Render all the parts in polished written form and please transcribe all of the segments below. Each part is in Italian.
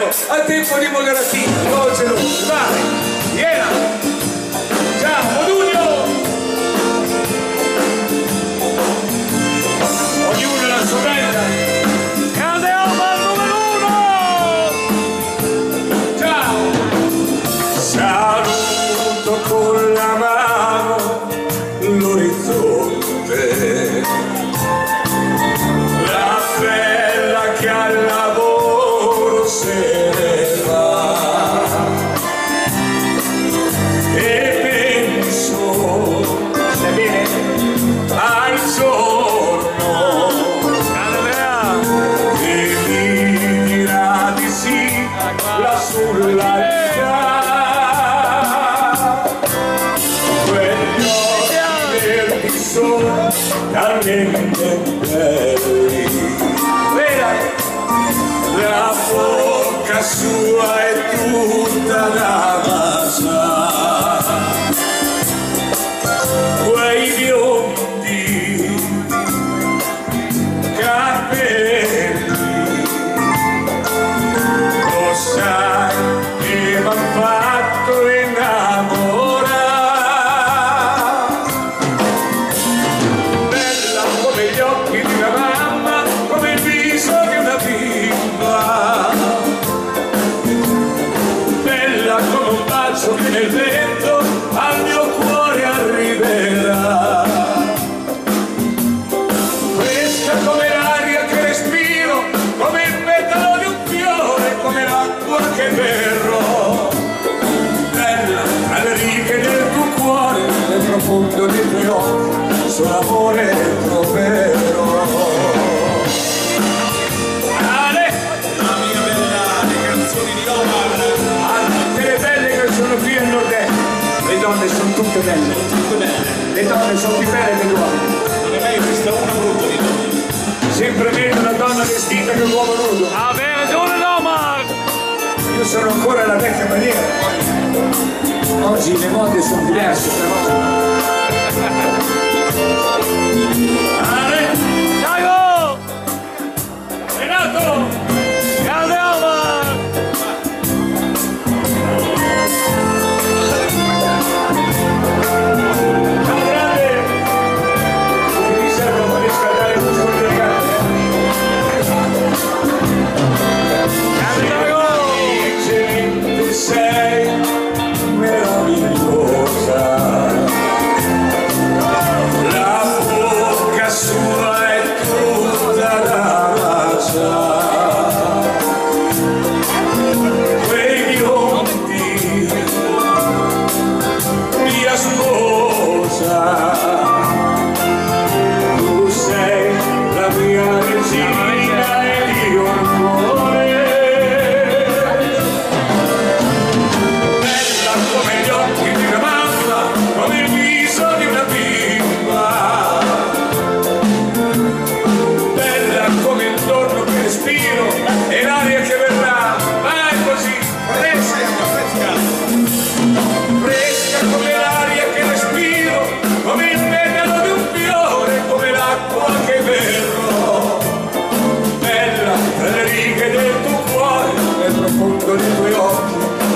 A tempo di moderatina, dolce luce, vai, viena! Ciao, Modugno! Ognuno la sua bella! Grande Alba numero 1! Ciao! Saluto con la mano l'orizzonte, la bella che al lavoro se ne va, e penso al giorno che mi dirà di sì là sulla vita, quegli occhi verdi sono talmente belli, la bocca sua è tutta da baciare, quei biondi capelli, lo sai che m'han fatto innamorare, bella come gli occhi di mia mamma, come il viso di una bimba, bella come un bacio che nel vento al mio cuore arriverà, fresca come l'aria che respiro, come il petalo di un fiore, come l'acqua che berrò, bella tra le righe del tuo cuore, nel profondo dei tuoi occhi, solo amore troverò. Le donne sono tutte belle, le donne sono più belle degli uomini. Non è mai vista una brutta di donne. Sempre meno una donna vestita che un uomo nudo. Avere ragione Omar! Io sono ancora alla vecchia maniera. Oggi le mode sono diverse, però. Ciao! Renato! Grande Omar!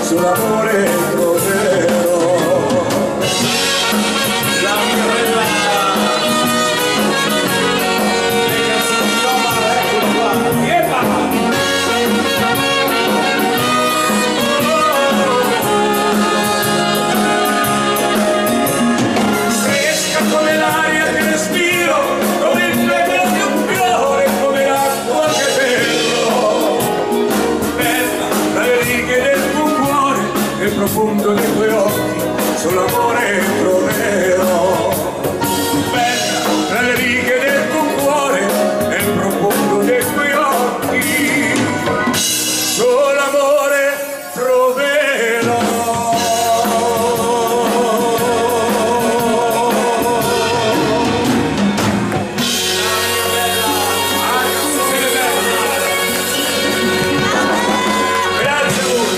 Sull'amore troverò la mia bella, le canzoni di Omar, eccolo qua, Epa! Fresca come l'aria che respiro, come il petalo di un fiore, come l'acqua che berrò, bella tra le righe del tuo cuore, nel profondo dei tuoi occhi, solo amore troverò, bella tra le righe del tuo cuore, nel profondo dei tuoi occhi, solo amore troverò. Grazie a voi.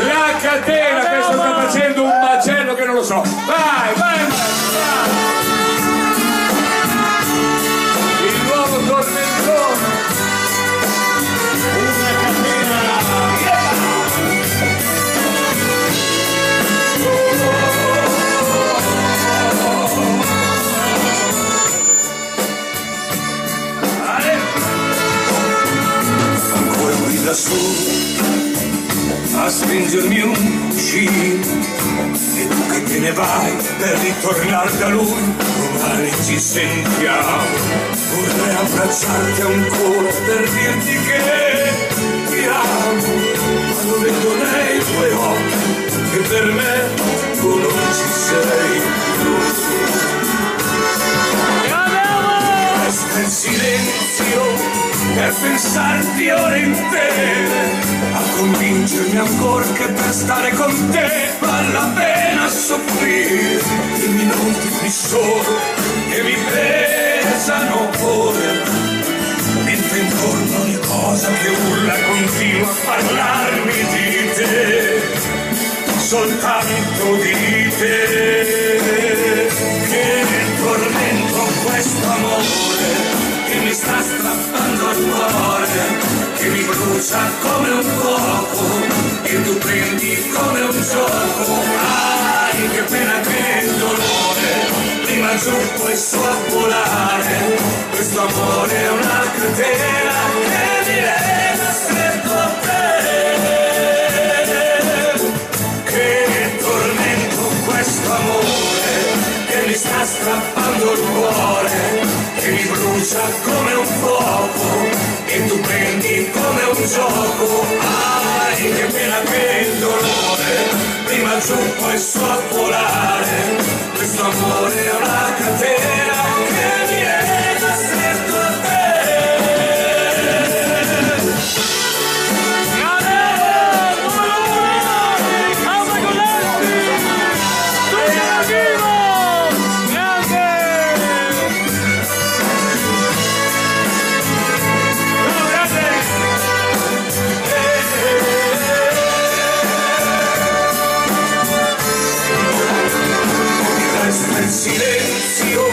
La catena che sta facendo un macello che non lo so. a stringermi un cuscino, e tu che te ne vai per ritornare da lui, domani ci sentiamo. Vorrei abbracciarti ancora per dirti che ti amo, ma non vedo nei tuoi occhi che per me tu non ci sei più. Resta in silenzio per pensarti ore intere, a convincermi ancora che per stare con te vale la pena soffrire. I minuti qui solo che mi pesano ore, mentre intorno ogni cosa che urla continua a parlarmi di te, soltanto di te. Che tormento questo amore che mi sta strappando al cuore, che mi brucia come un fuoco e tu prendi come un gioco. Ai, che pena, che dolore, prima giù poi su a volare. Questo amore è una catena che mi lega stretto a te. Che tormento questo amore che mi sta strappando il cuore, che mi brucia come un fuoco e tu prendi come un gioco. Ai, che pena, che dolore, prima giù poi su a volare. Questo amore è una catena che mi lega stretto a te. Silenzio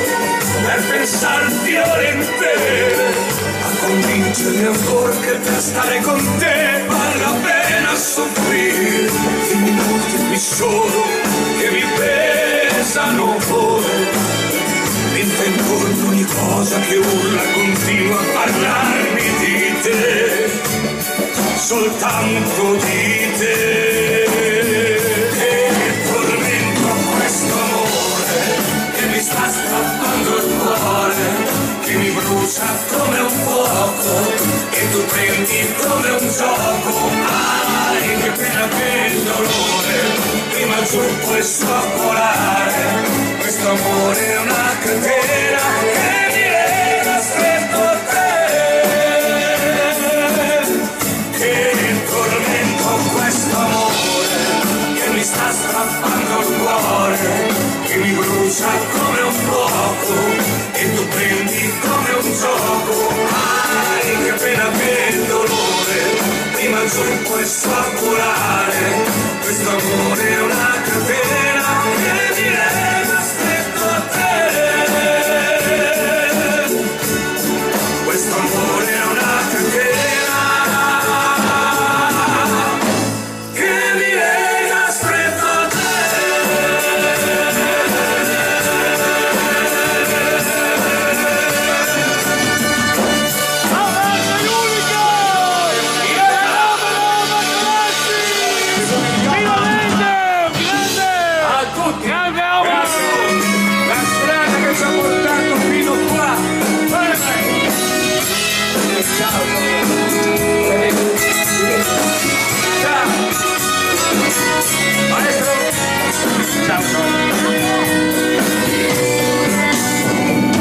per pensarti ore intere, a convincermi ancora che per stare con te vale la pena soffrire. I minuti qui solo che mi pesano ore, mentre intorno ogni cosa che urla continua a parlarmi di te, soltanto di te. Mi sta strappando il cuore, che mi brucia come un fuoco e tu prendi come un gioco. Ai, che pena, che dolore, prima giù poi su a volare. Questo amore è una catena che mi lega stretto a te. Che tormento questo amore che mi sta strappando il cuore, che mi brucia come un fuoco e tu prendi come un gioco. Ai, che pena, che dolore, prima giù poi su a volare. Questo amore è una catena che mi lega stretto a te. Questo amore è una catena che mi lega stretto a te.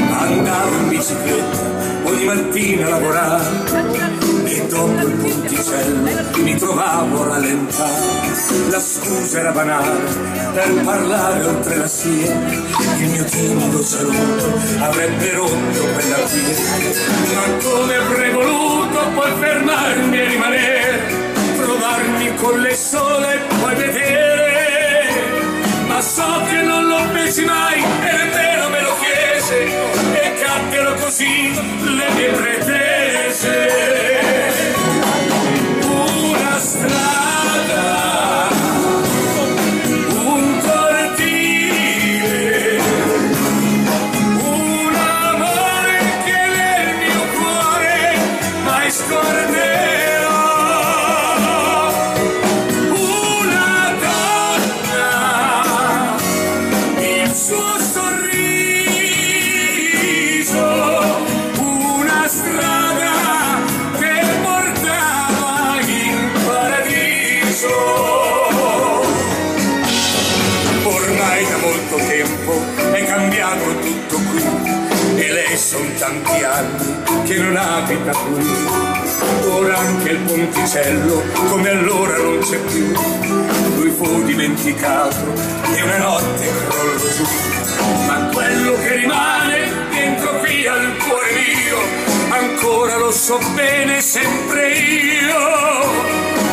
Andavo in bicicletta ogni mattina a lavorare e dopo il ponticello mi trovavo a rallentare. La scusa era banale per parlare oltre la scia, il mio timido saluto avrebbe rotto per la via. Ma come avrei voluto poi fermarmi e rimanere, provarmi con le sole e poi vedere, ma so che non lo feci mai e nemmeno me lo chiese, e caddero così le mie pretese. Una strada, un cortile, un amore che nel mio cuore mai scorderò. son tanti anni che non abita qui, ora anche il ponticello come allora non c'è più. Lui fu dimenticato e una notte crollò giù, ma quello che rimane dentro qui al cuore mio ancora lo so bene sempre io.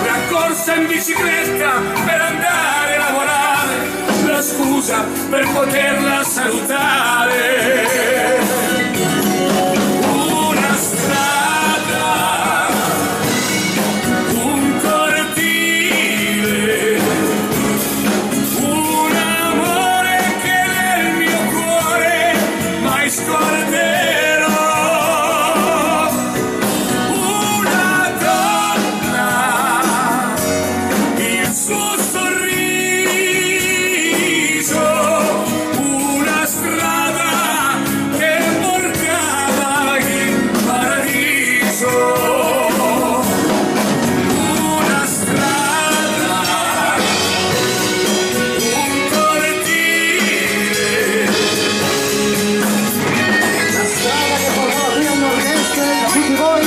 La corsa in bicicletta per andare a lavorare, la scusa per poterla salutare. Una strada, un cortile, un amore che nel mio cuore mai scorderò. Una donna, il suo sorriso, una strada che portava in paradiso. Una strada, un cortile, La strada che portava qui al nord-est da tutti voi.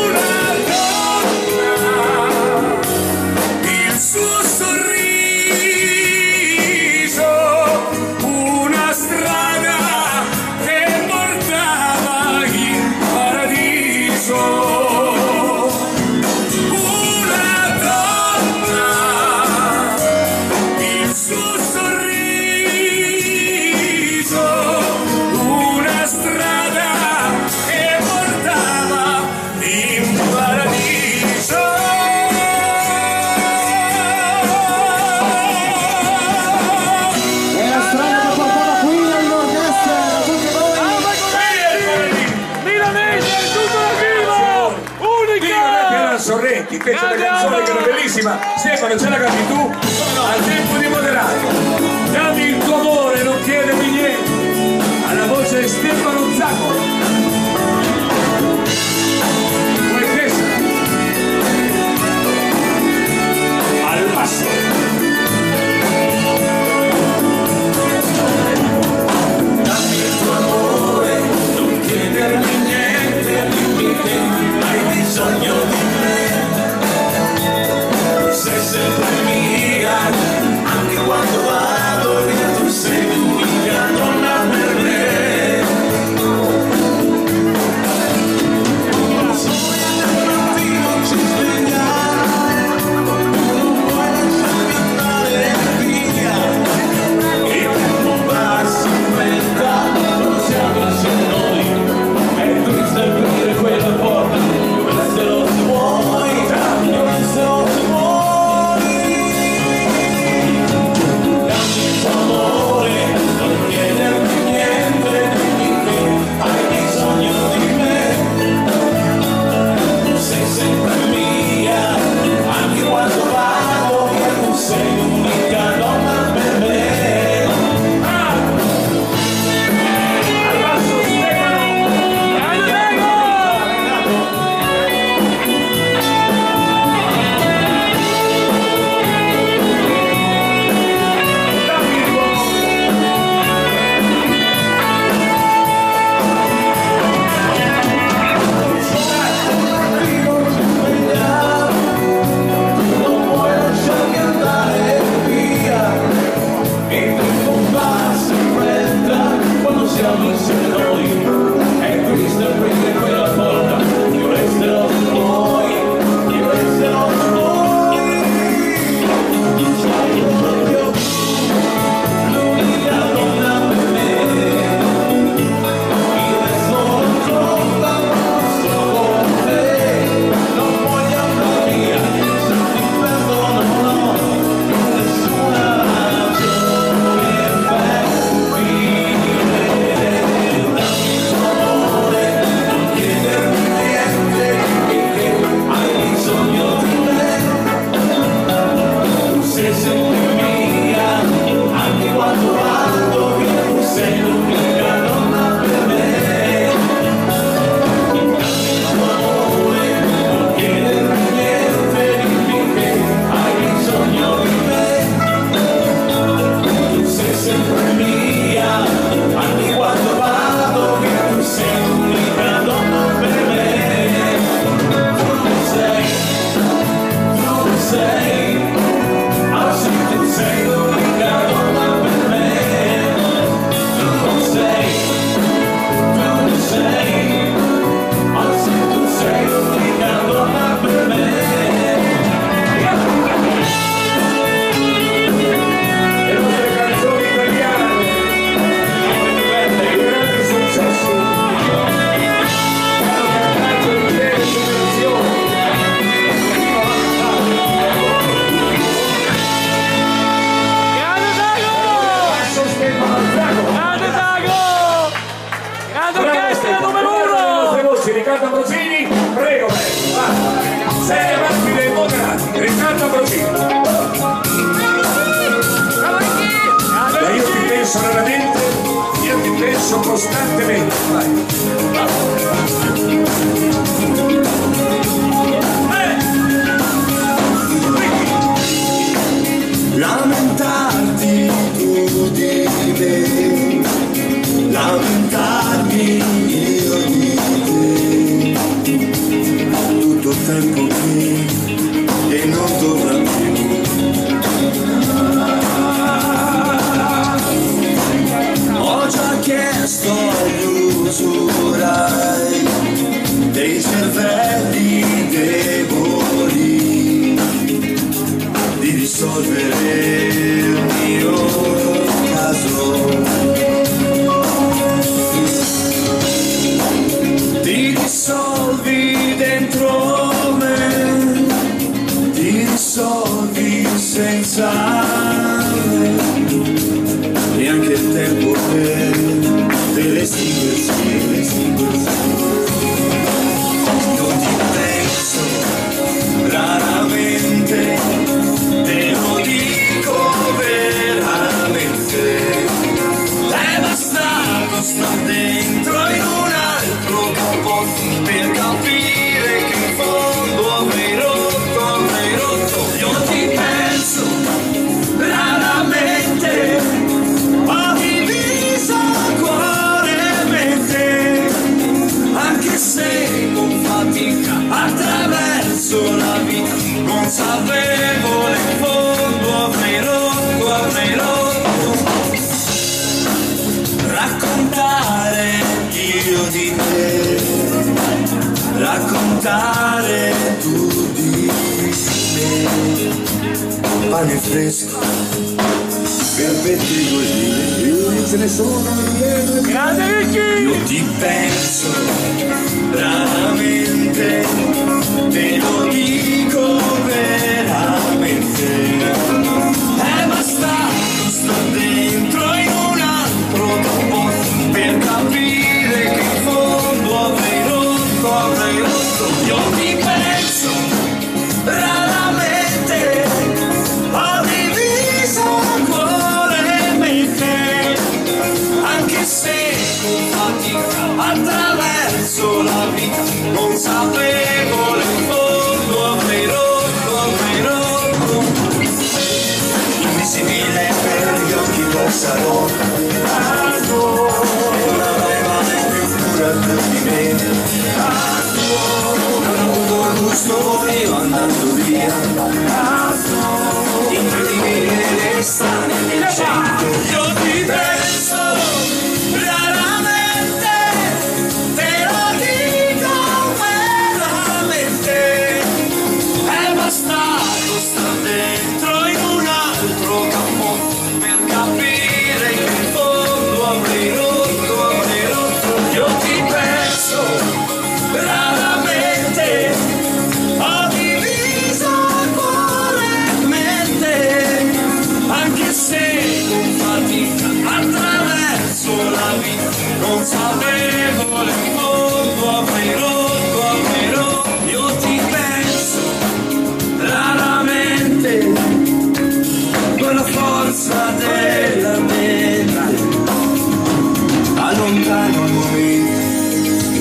una donna, il suo sorriso, una strada che portava in paradiso. Una donna, il suo sorriso, una strada che portava in paradiso. È la strada che portava qui al nord-est da tutti voi. Milanese, tutto da vivo! Unica! Era Sorrenti, fece una canzone che era bellissima. Stefano, ce la canti tu? Al tempo di moderato. Dammi il tuo amore, non chiedermi niente. Alla voce di Stefano Zacco. Poetessa. Al basso. Dammi il tuo amore, non chiedermi niente, dimmi che hai bisogno di me. Sei sempre mia, anche quando vado via tu sei l'unica donna per me. Riccardo Ambrosini, prego, vai. Sei avanti dei moderati, Riccardo Ambrosini. Ma io ti penso raramente, io ti penso costantemente, vai. Lamentarti tu di me, lamentarmi io di te, tutto il tempo che non torna più. Ho già chiesto agli usurai dei cervelli deboli di risolvere il mio caso, ti risolvi dentro me, ti risolvi senza me, neanche il tempo per estinguersi. Io ti penso raramente, te lo dico veramente, è bastato star dentro in un altro cappotto per capire che in fondo avrei rotto. Io ti penso raramente, ho diviso cuore e mente, anche se con fatica attraverso la vita, consapevole in fondo avrei rotto. Raccontare io di te, raccontare tu di me, pane fresco per pettegolini, io ce ne sono dietro. Io ti penso raramente, te lo dico veramente, è bastato star dentro in un altro cappotto per capire che in fondo avrei rotto. Io ti penso raramente, ho diviso cuore e mente, anche se con fatica attraverso la vita, consapevole in fondo avrei rotto. Invisibile per gli occhi del salone, e non avrai mai più cura di me. Non ho avuto il gusto io andando via, incredibile restare nel centro. Io ti penso raramente, te lo dico veramente, è bastato star dentro in un altro cappotto per capire che in fondo avrei rotto. Io ti penso raramente, ho diviso cuore e mente, anche se con fatica attraverso la vita, consapevole in fondo avrei rotto. Io ti penso raramente, con la forza della mente, allontano i momenti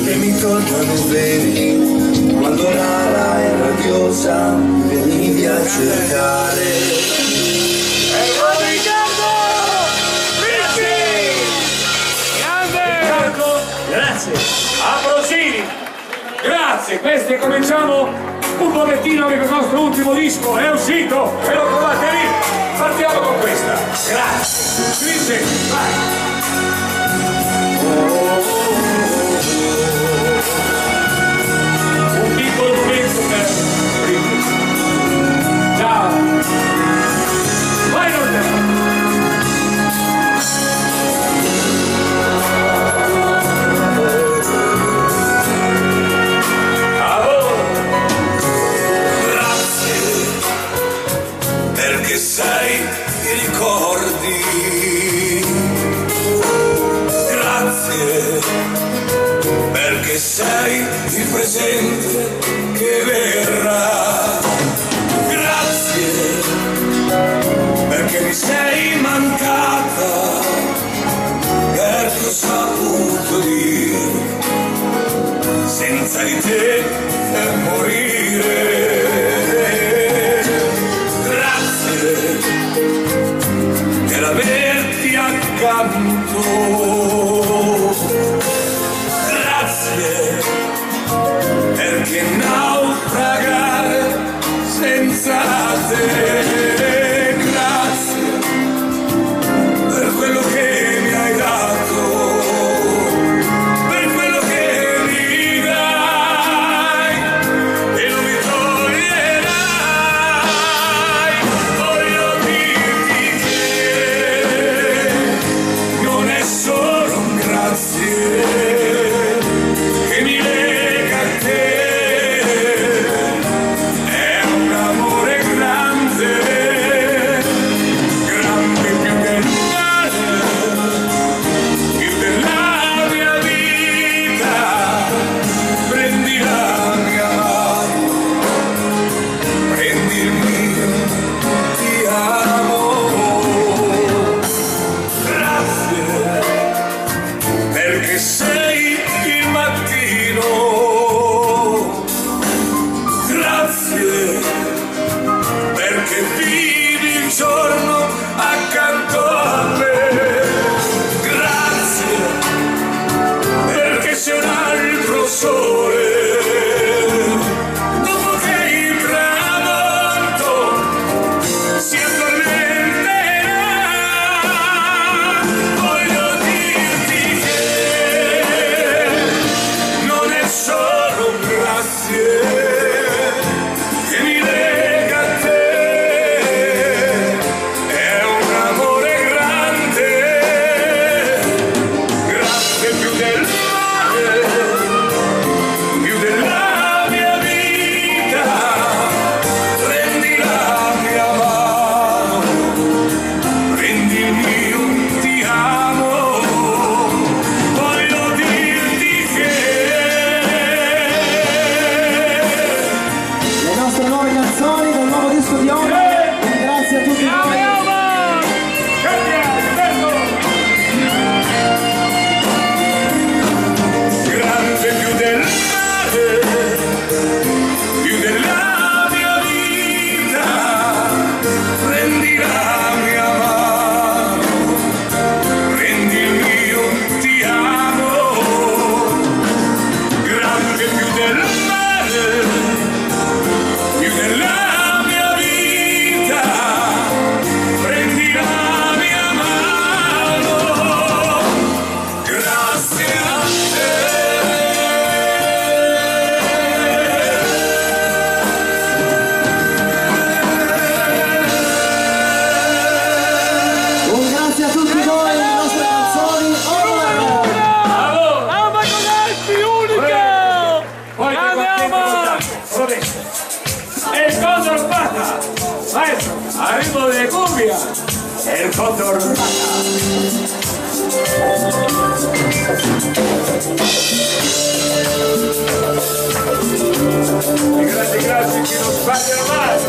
che mi tornano veri, quando rara e radiosa venivi a cercare. Grazie. Ambrosini, grazie. Questi cominciamo un pochettino che il nostro ultimo disco è uscito e lo trovate lì. Partiamo con questa. Grazie. Scrisse, vai. Un piccolo pezzo per ciao. Vai Norberto. Perché sai, ti ricordi presente che verrà. Grazie perché mi sei mancata, perché ho saputo dire senza di te morire. Grazie per averti accanto, grazie perché naufragare senza te. Grazie per quello che mi hai dato, per quello che mi dai e non mi toglierai. Voglio dirti che non è solo un grazie che mi lega a te, è un amore grande, grande più del mare, più della mia vita. Prendi la mia mano, prendi il mio, ti amo. Grazie perché sei il mattino, grazie perché vivi il giorno accanto a me, grazie perché sei un altro sole dopo che il tramonto si addormenterà. Voglio dirti che non è solo un grazie che mi lega a te, è un amore grande, grande più del mare, più della mia vita. Prendi la mia mano, prendi il mio, ti amo. Voglio dirti che Le nostre nuove canzoni del nuovo disco di Oma. Grazie a tutti voi. grande più del mare, più della mia vita. Prendi la mia mano, prendi il mio, ti amo. Grande più del mare, più della mia vita. Prendi la mia mano, grazie a te. Un grazie a tutti voi, le nostre canzoni. Oma. Ama con Alpi, unica! Poi Grande Ama! E il condor pata, maestro, arrivo de cumbia, el condor pata. Grazie che non sbagliano mai.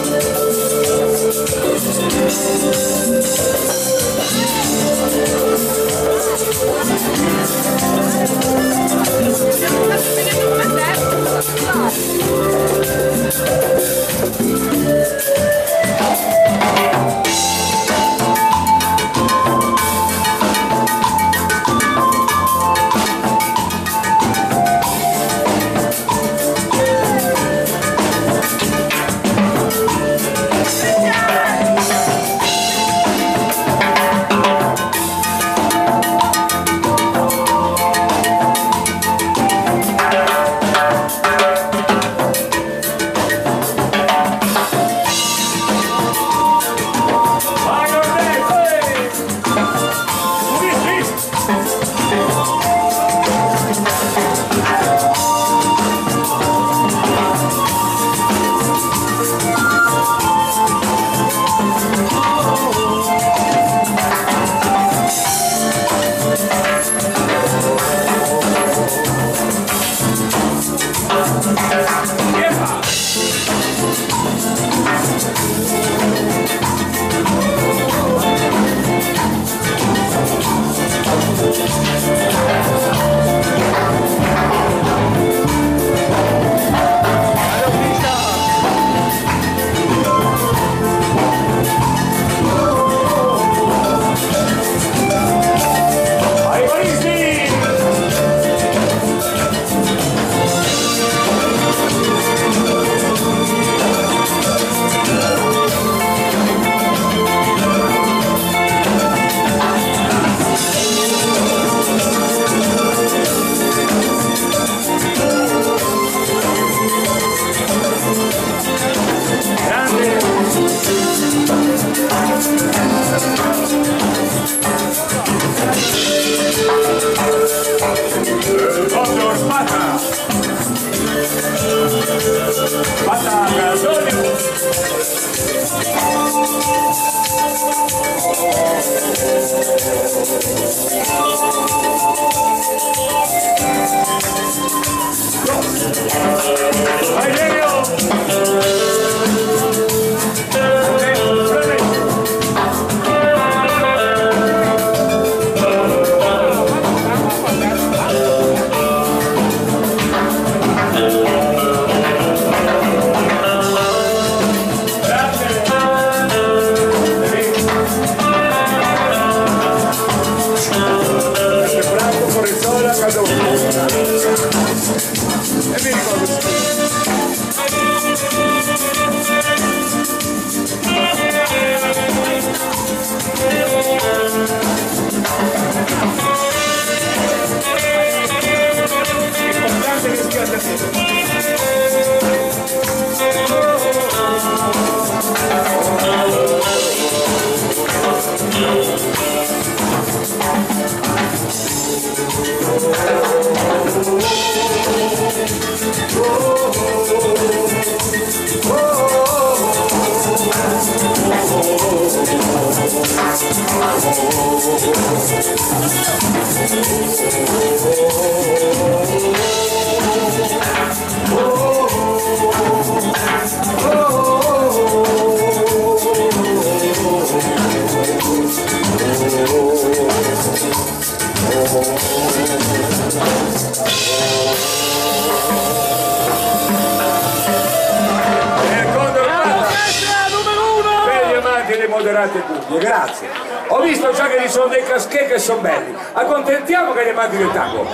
Grazie. Ho visto già che ci sono dei caschè che sono belli. Accontentiamo che gli amanti del tango.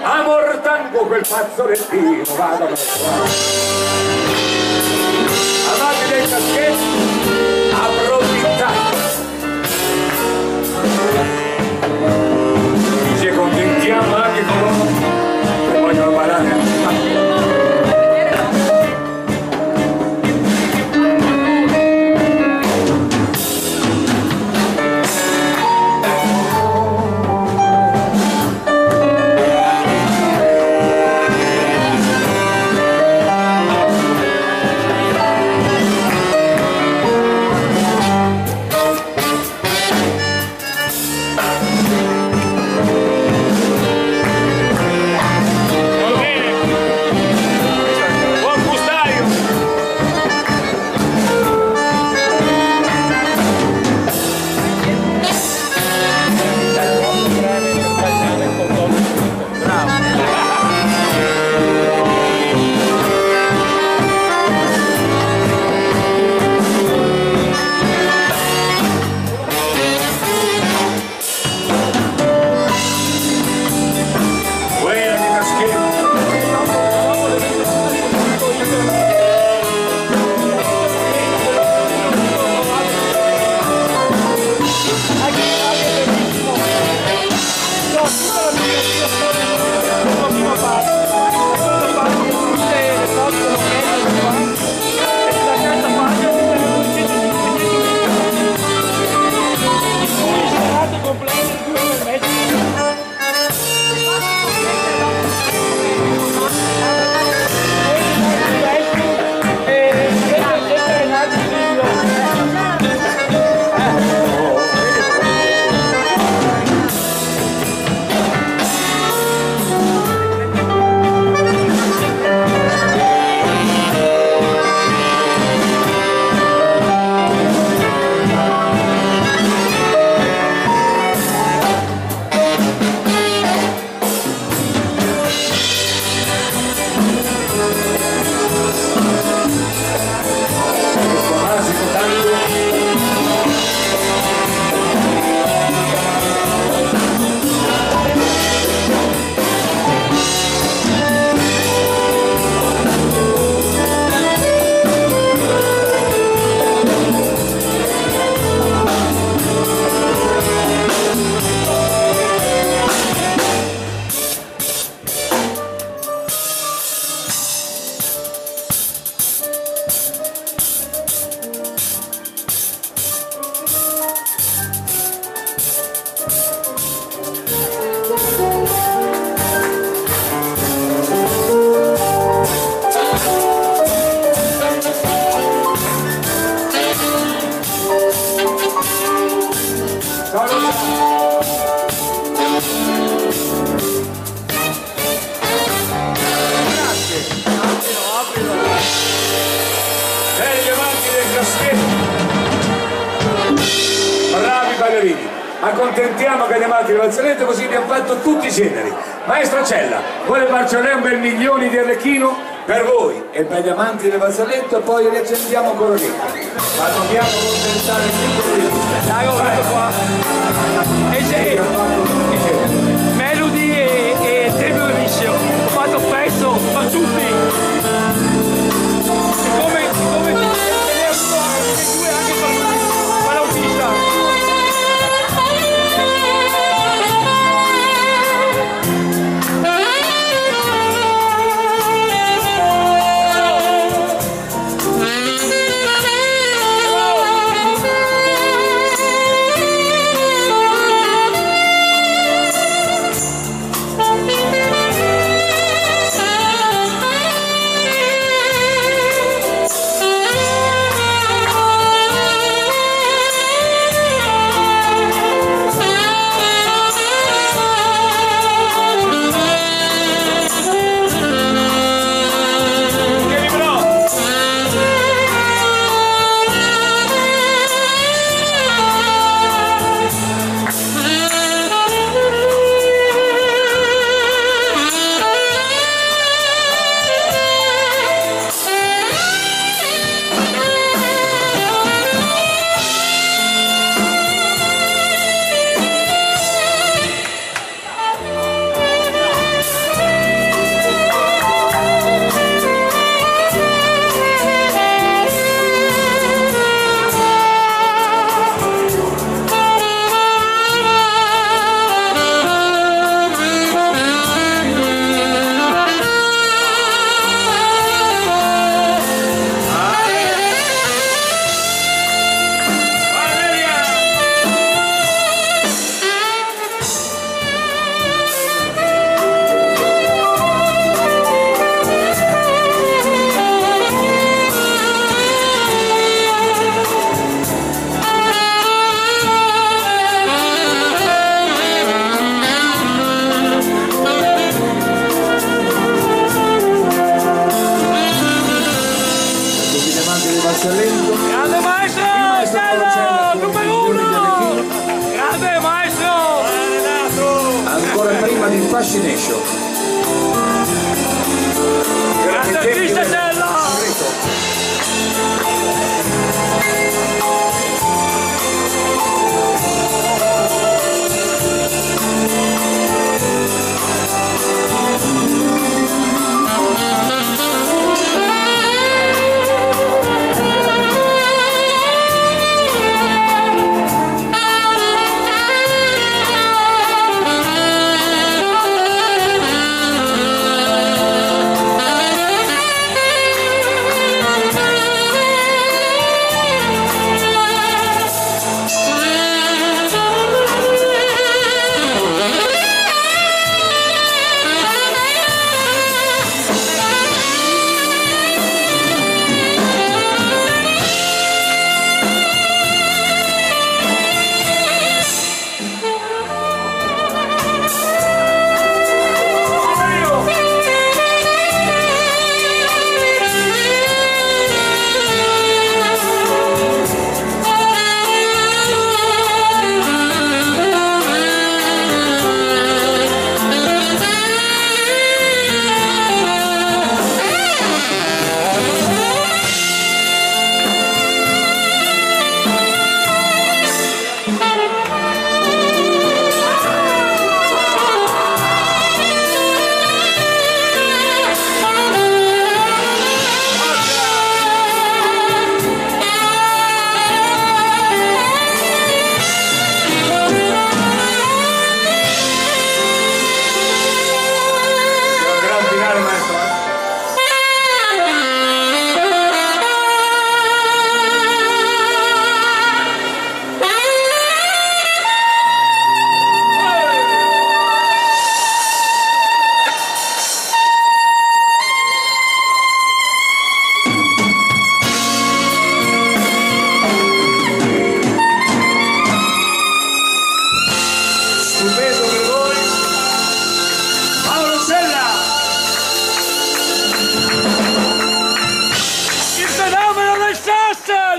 Amor tango quel fazzolettino, vado a amanti del caschè, approfittate. Ci accontentiamo anche con loro che vogliono parlare. accontentiamo che andiamo avanti con il Salento, così abbiamo fatto tutti i generi. Maestro Cella, vuole farci un bel milioni di Arlecchino per voi e per gli amanti del Vassalletto e poi riaccendiamo ancora lì. Ma dobbiamo contentare il piccolo di qua. E se Melody e Tempo Liscio, ho fatto pezzo per tutti. Come due anche per l'autista. Grande maestro! Stella! Numero 1! Grande maestro! Ancora prima di Fascination. Grande artista Stella!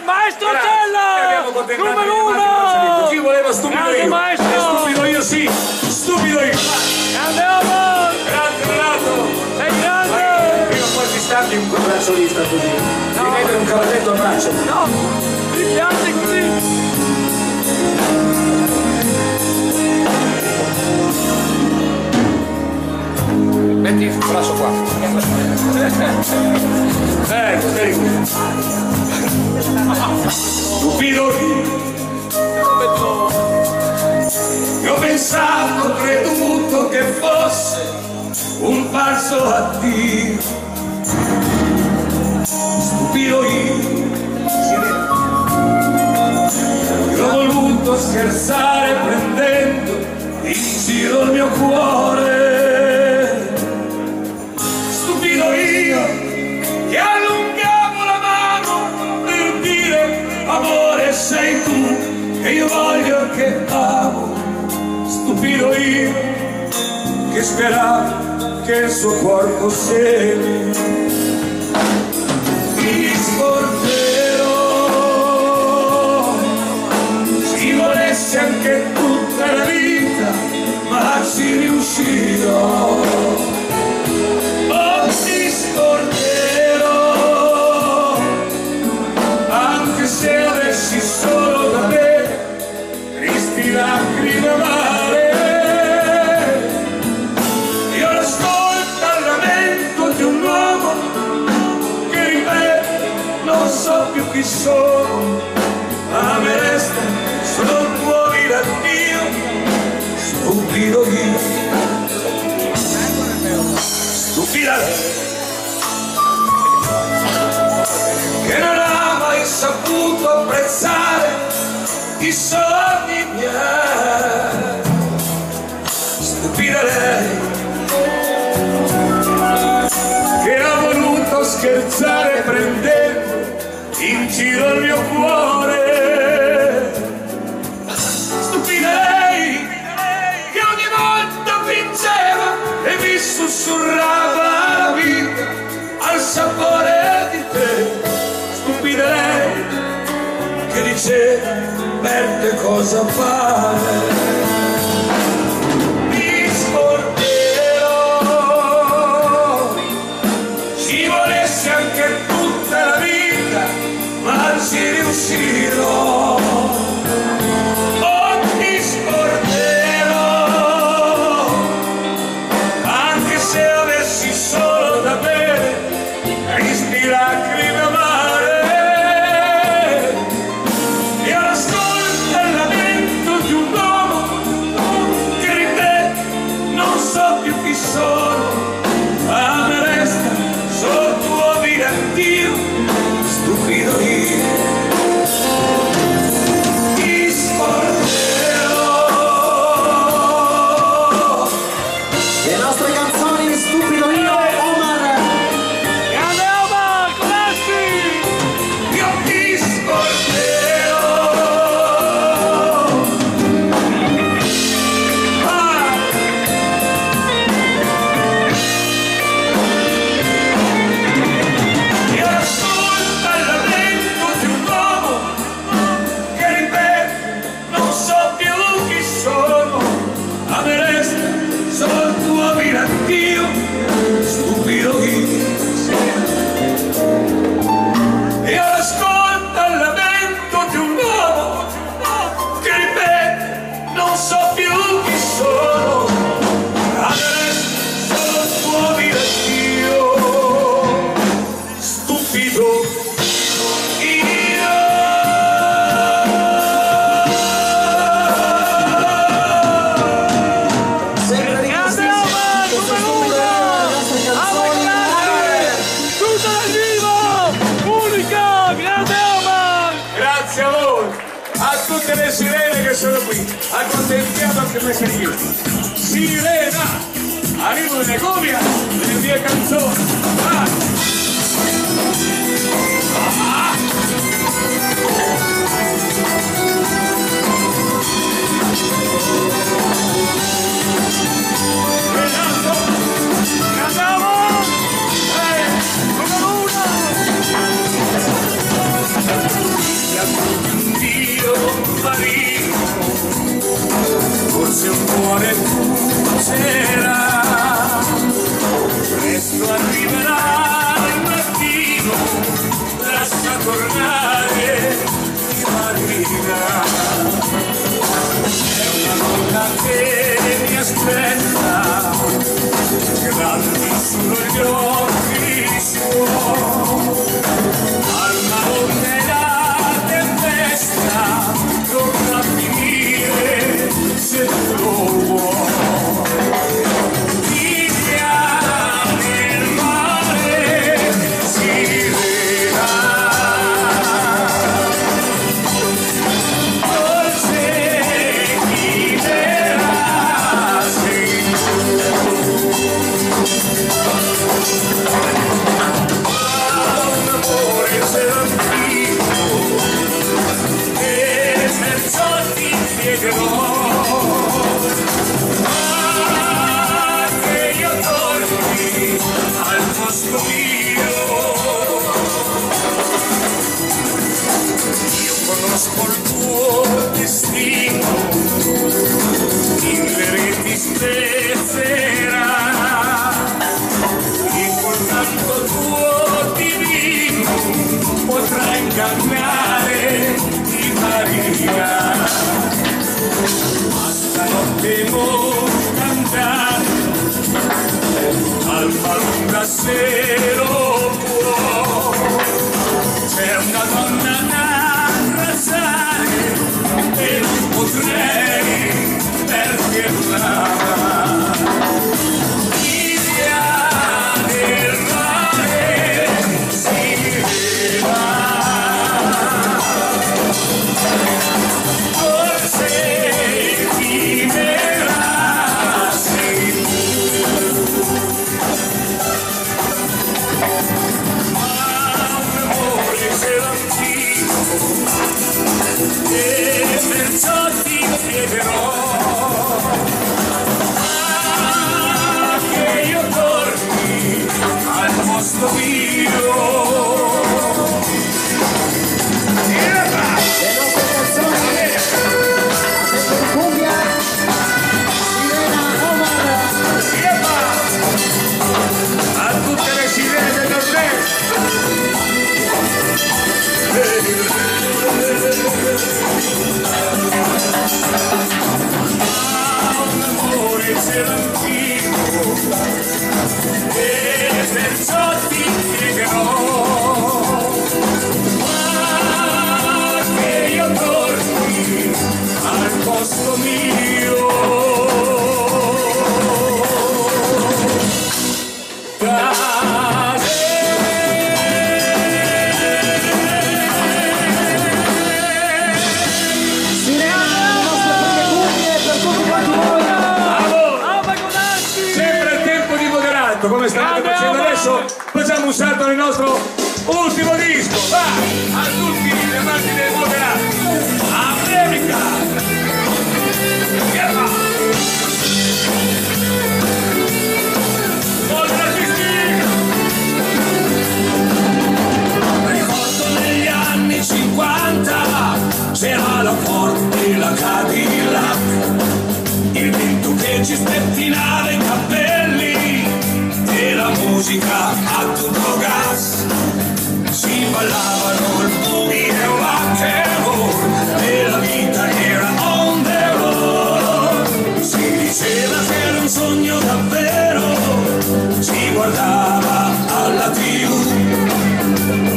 Maestro Cella! Numero 1! Chi voleva Ecco, stupido Grande io. maestro! Stupido io, sì. Stupido io. Grande Omar! Grande Renato. Sei grande! Prima o poi ti stacchi un bracciolista così. Ti mettere un cavalletto al braccio. No! Mi piace così! Metti il braccio qua. Così. Stupido io. Io ho pensato, creduto che fosse un falso addio. Stupido io. Io ho voluto scherzare prendendo in giro il mio cuore. Stupido io che allungavo la mano per dire amore sei tu che io voglio che amo. Stupido io che speravo che il suo corpo segni. Mi scorderò, ci volesse anche tutta la vita, ma ci riuscirò. Oh, ti scorderò, anche se avessi solo da bere tristi lacrime amare. Io ascolto il lamento di un uomo che ripete non so più chi sono, ma me resta solo il tuo viraddio. Stupido io, stupida lei, che non ha mai saputo apprezzare i sogni miei. Stupida lei, che ha voluto scherzare prendendo in giro il mio cuore. Stupida lei, che ogni volta vinceva e mi sussurrava la vita al sapore di te. Stupida lei, che diceva perde cosa fare. Mi scorderò, ci volesse anche tutta la vita, ma ci riuscirò. Oh, ti scorderò, anche se avessi solo da bere tristi lacrime amare. E ascolta il lamento di un uomo che ripete non so più chi sono, ma me resta solo il tuo viraddio. Stupido io, ti scorderò. Le nostre canzoni Stupido io, Omar. Grande Omar! Corazzi! Io ti scorderò. Io ascolto il lamento di un uomo che ripete non so più chi sono, ma me resta solo il tuo viraddio. Stupido io. Io ascolto il lamento di un uomo che ripete non so più chi sono, ma me resta solo il tuo viraddio. Stupido io. Sempre di Grande queste Omar! stupide Numero le nostre uno! canzoni. Tutta dal vivo! Unica! Grande Omar! Grazie a voi, a tutte le sirene che sono qui, accontentiamo anche me io. Sirena, arrivo in Negovia, le mie canzoni. Vai. Renato, Grande Omar! Numero uno! Dio marino tornare in marina. È una donna che mi aspetta, grandi sono gli occhi suoi, al marone la tempesta dovrà finire se tu lo vuoi. Conosco il tuo destino, in le reti spezzerà, e col canto tuo divino potrà ingannare di Maria. Ma stanotte non cantare, alba lunga se lo può, c'è una donna e non potrei perderla. L'idea del mare si veda, forse viverà sei tu. Ma un amore c'era antico e perciò ti chiederò che io torni al posto mio. Le nostre canzoni cumbia Sirena Omar. A tutte le sirene del nord-est. Un amore c'era antico e perciò ti chiederò che io torni al posto mio. Come state facendo adesso, facciamo un salto nel nostro ultimo disco. Va a tutti gli amanti del moderato. America! Ricordo negli anni 50 c'era la Ford e la Cadillac, il vento che ci spettinava i capelli e la musica a tutto gas, si ballavano il boogie e il rock and roll e la vita era on the road. Si diceva che era un sogno davvero, si guardava alla TV,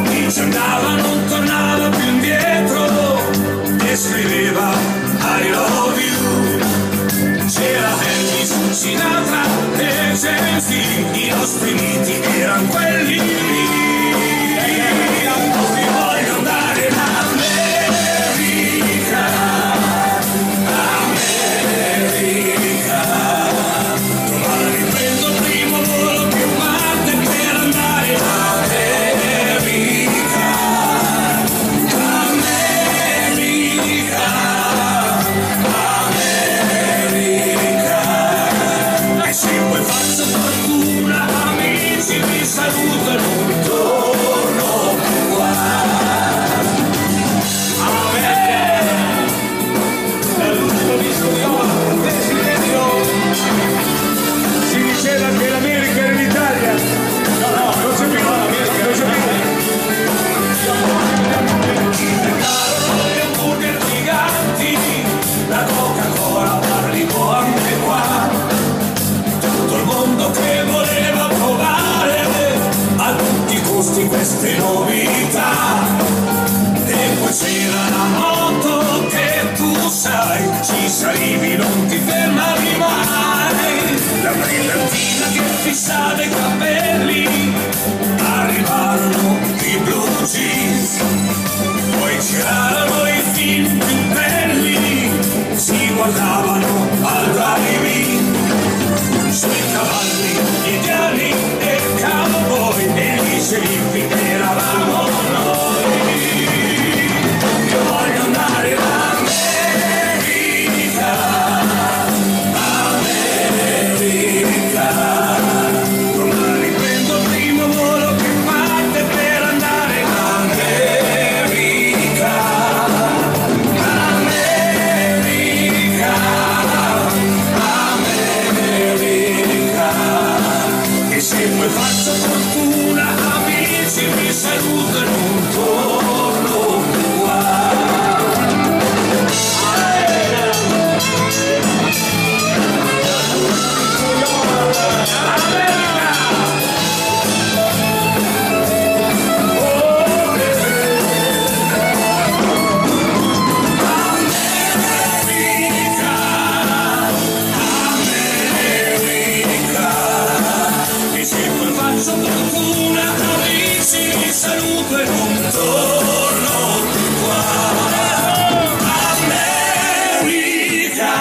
chi ci andava non tornava più indietro e scriveva I love you. C'era Elvis, Sinatra e James Dean, i nostri miti erano quelli lì. Non voglio andare in America, America. Domani prendo il primo volo che parte per andare in America, America. E se poi faccio fortuna, amici mi salutano queste novità. E poi c'era la moto che tu sai, ci salivi, non ti fermavi mai. La brillantina che fissava i capelli, arrivarono i blue jeans. Poi c'erano i film più belli, si guardavano al drive-in. Sui cavalli, gli indiani e il cowboy, e gli sceriffi eravamo noi. Io voglio andare in America, America. Domani prendo il primo volo che parte per andare in America, America, America. E se poi faccio fortuna, amici mi salutano, non torno qua. Faccio fortuna, amici, mi saluto e non torno qua. America,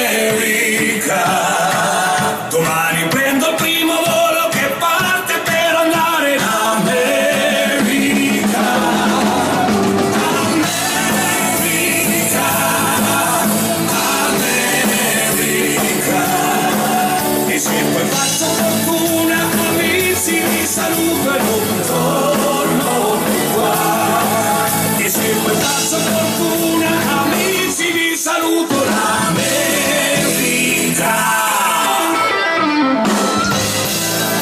America. Domani prendo il primo volo che parte per andare in America, America, America. E se poi faccio fortuna, amici, mi saluto e non torno qua. E se poi faccio fortuna, amici, mi saluto l'America.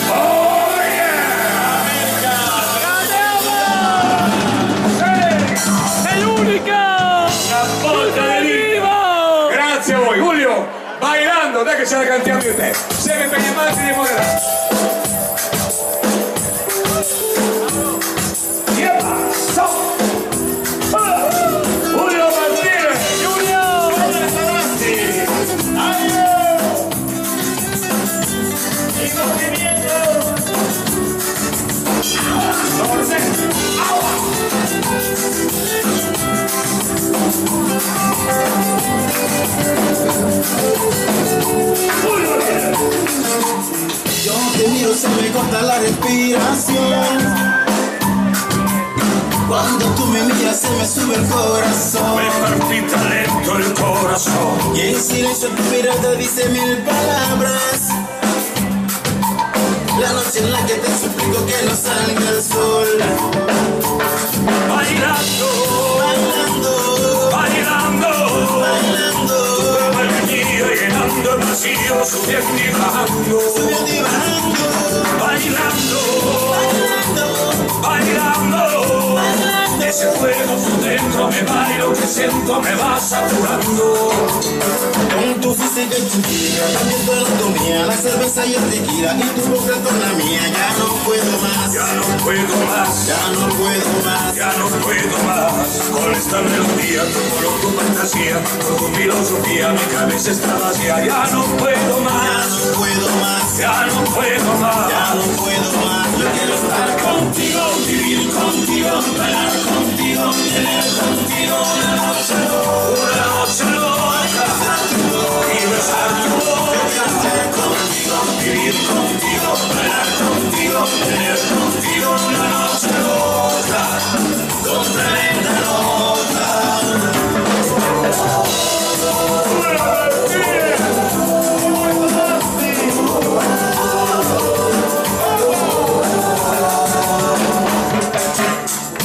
Oh yeah! È l'unica! Una volta Viva! Grazie a voi, Julio, bailando, dai che ce la cantiamo io e te. Segui per gli amanti dei moderati. Julio Martinez, Giulio! avanti. ¡El movimiento! Yo te miro, se me corta la respiración. Cuando tú me miras se me sube el corazón. Me palpita lento el corazón. Y en silencio tu mirada dice mil palabras. La noche en la que te suplico que no salga el sol. Bailando, Bailando, bailando, bailando, el mío llenando el vacío, subiendo y bajando. subiendo y bajando, Bailando, bailando, bailando, ese fuego por dentro me va y lo que siento me va saturando. con tu física y tu vida, también tu anatomía, la cerveza y el tequila y tu boca con la mía. Ya no puedo más, Ya no puedo más, ya no puedo más. ya no puedo más. Con esta melodía, con tu fantasía, con tu filosofía, mi cabeza está vacía. Ya no puedo Ya más, no puedo más, ya no puedo más. ya no puedo más. Yo quiero estar Contigo, vivir contigo, bailar contigo, tener contigo una noche loca y besar tu boca. estar contigo, Vivir contigo, bailar contigo, tener contigo una noche loca, con tremenda nota.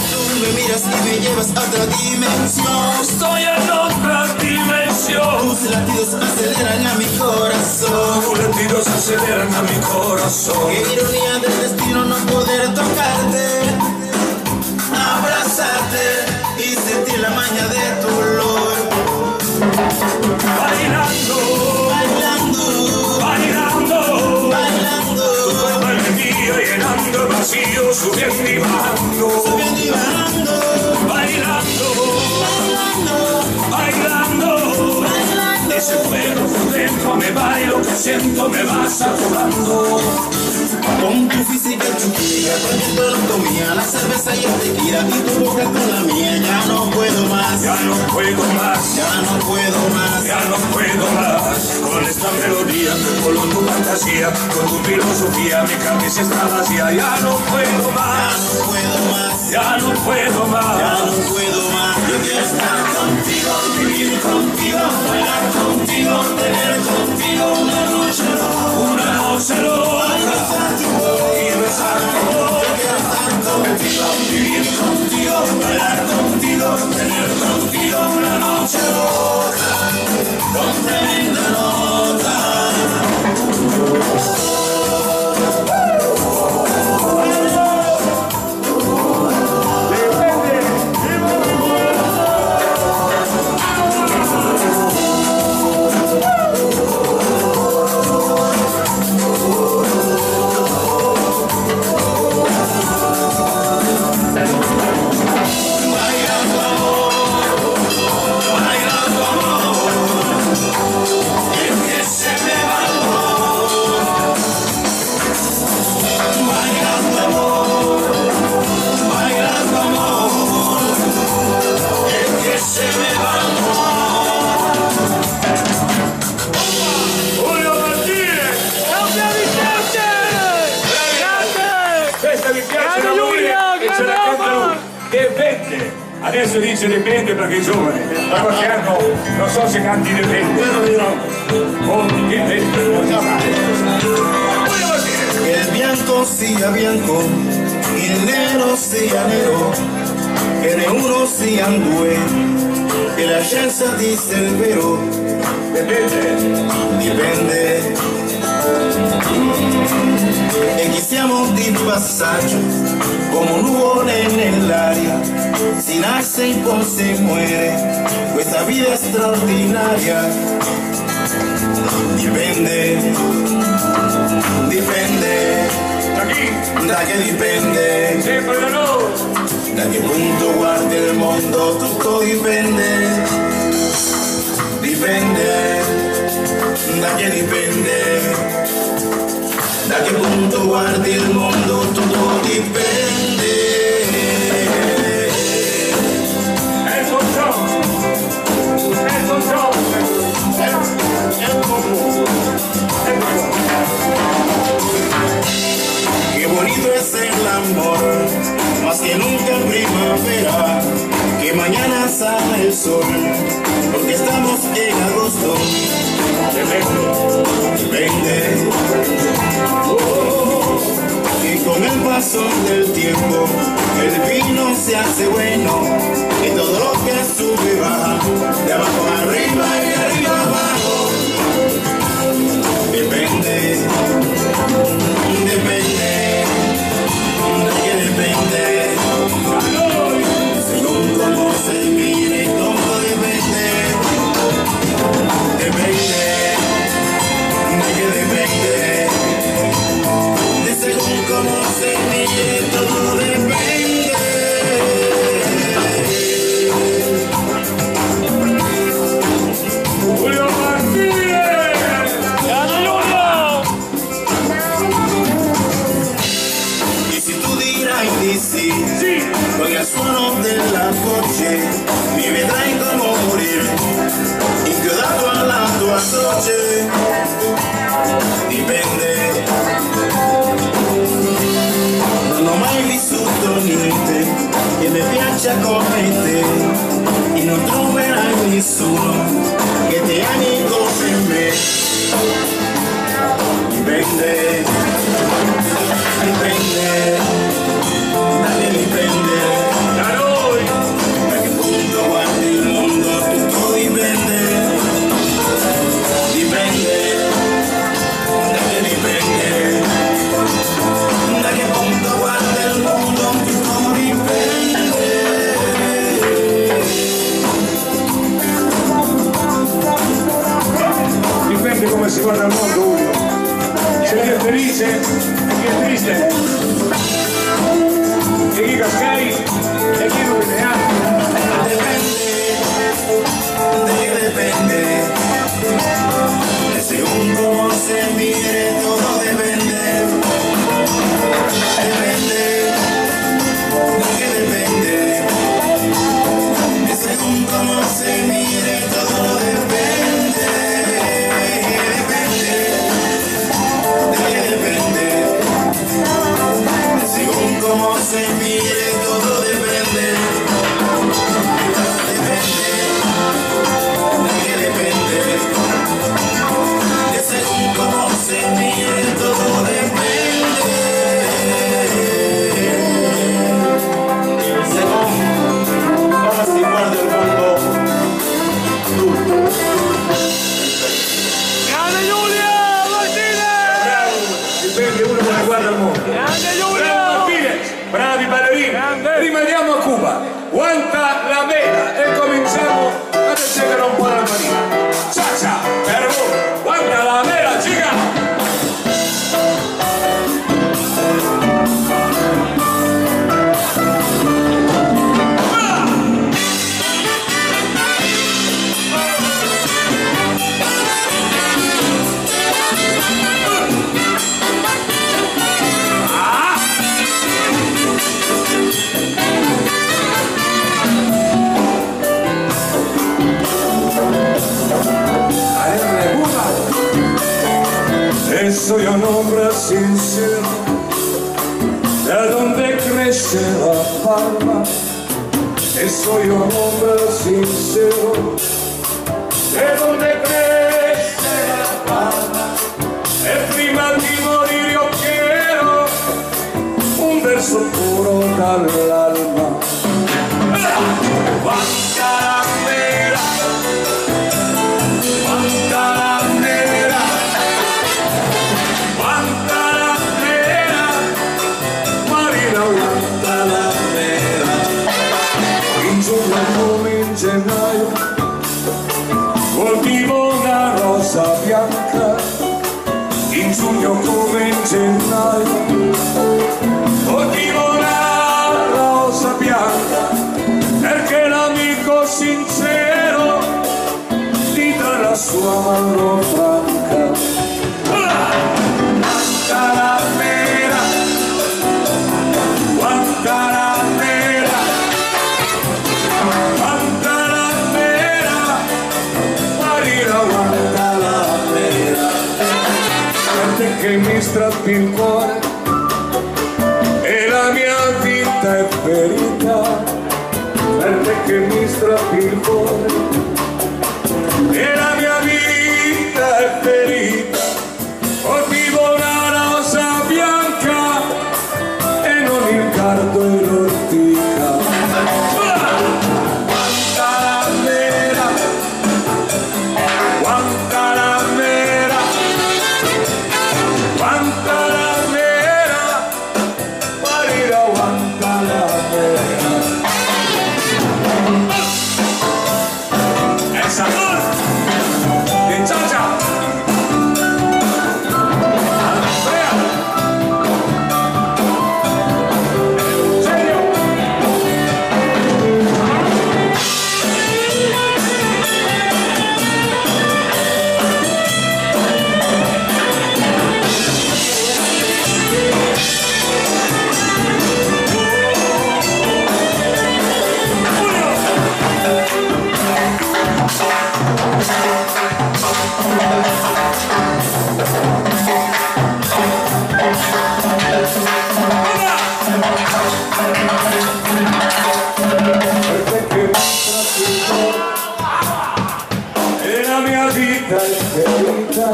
tú me miras y me llevas a otra dimensión. Estoy en otra dimensión. Tus latidos aceleran a mi corazón. Tus latidos aceleran a mi corazón. Qué ironía del destino no poder tocarte, abrazarte y sentir la magia de tu olor. Bailando, Bailando, bailando, bailando, tu cuerpo es mío llenando el vacío, subiendo y bajando, subiendo y bajando, bailando, bailando, bailando. bailando. Ese fuego por dentro me va y lo que siento me va saturando. Con tu física chupilla, con tu anatomía, la cerveza y el tequila y tu boca con la mía, ya no puedo más, Ya no puedo más, ya no puedo más. ya no puedo más. Con esta melodía, con tu fantasía, con tu filosofía, mi cabeza está vacía. Ya no puedo Ya más, no puedo más, ya no puedo más. ya no puedo más. Yo quiero estar contigo, vivir contigo, bailar contigo, tener contigo una noche loca, Una noche loca besar tu boca y besar tu boca. Yo quiero estar contigo, vivir contigo, bailar contigo, tener contigo una noche loca, con tremenda nota. Julio Martínez, questa mi piace da morire e ce la canta lui. Dipende, adesso dice dipende perché è giovane, ma qualche anno non so se canti dipende. Oh, dipende, non sa mai. Julio Martínez. Que el bianco sea bianco y el negro sea negro, que de uno sean due, che la scienza disse il vero, dipende. E che siamo di passaggio, come nuvole nell'aria, si nace y poi si muere, questa vita straordinaria, dipende. Dipende, Da chi? da che dipende, Sempre da noi. da che punto guardi il mondo, tutto dipende, dipende, da che dipende, da che punto guardi il mondo, tutto dipende. Elton John. Elton John. Elton John. Qué bonito es el amor, más que nunca en primavera, que mañana sale el sol, porque estamos en agosto, depende. Y con el paso del tiempo, el vino se hace bueno, y todo lo que sube baja, de abajo arriba y de arriba abajo, depende. Depende, de que depende, según cómo se mire, todo depende, depende, de que depende, de según cómo se mire, todo depende. Julio Martínez. Y si tú dirás di sì, Sì. con il suono della voce mi vedrai come morire, inchiodato alla tua croce, dipende. Non ho mai vissuto niente che mi piaccia come te, e non troverai nessuno che ti ami come me, dipende, dipende, da che dipende. Da noi. Da che punto guardi il mondo, tutto dipende, dipende, da che dipende, da che punto guardi il mondo, tutto dipende. cómo se mire, todo depende. ¿De qué depende? De según cómo se mire, todo depende. Según cómo se guarda el mundo. Grande Giulia Martinez! Dipende uno come guarda il mondo. Grande Giulia! Bravo Martinez, bravi ballerini. Grande. Rimaniamo a Cuba. Guanta la mela e cominciamo ad accendere un po' la marina. Ciao ciao, per voi. Guanta la mela, giga! Soy un hombre sincero, de donde crece la palma. Soy un hombre sincero, de donde crece la palma. E prima di morire io quiero un verso puro dall'alma. Quanta la mela, quanta la mela. Quanta la mela, in giugno come in gennaio, coltivo una rosa bianca, in giugno come in gennaio, coltivo una rosa bianca, perché l'amico sincero ti dà la sua mano franca. Che mi strappi il cuore e la mia vita è ferita, per te che mi strappi il cuore e la mia vita è ferita, coltivo una rosa bianca e non il cardo e l'ortica. Quanta la mela, quanta la mela, quanta la mela, Marina, quanta la mela. El sabor de Chacha. Andrea. Eugenio. E la mia vita è ferita,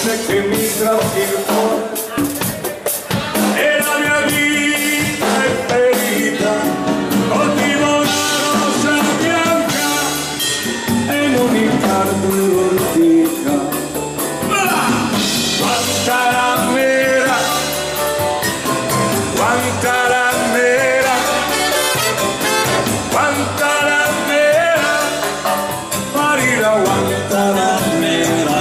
perché mi strappi il cuore. E la mia vita è ferita, coltivo una rosa bianca e non il cardo e l'ortica. Quanta la mela, quanta la mela, quanta la mela, Marina, quanta la mela,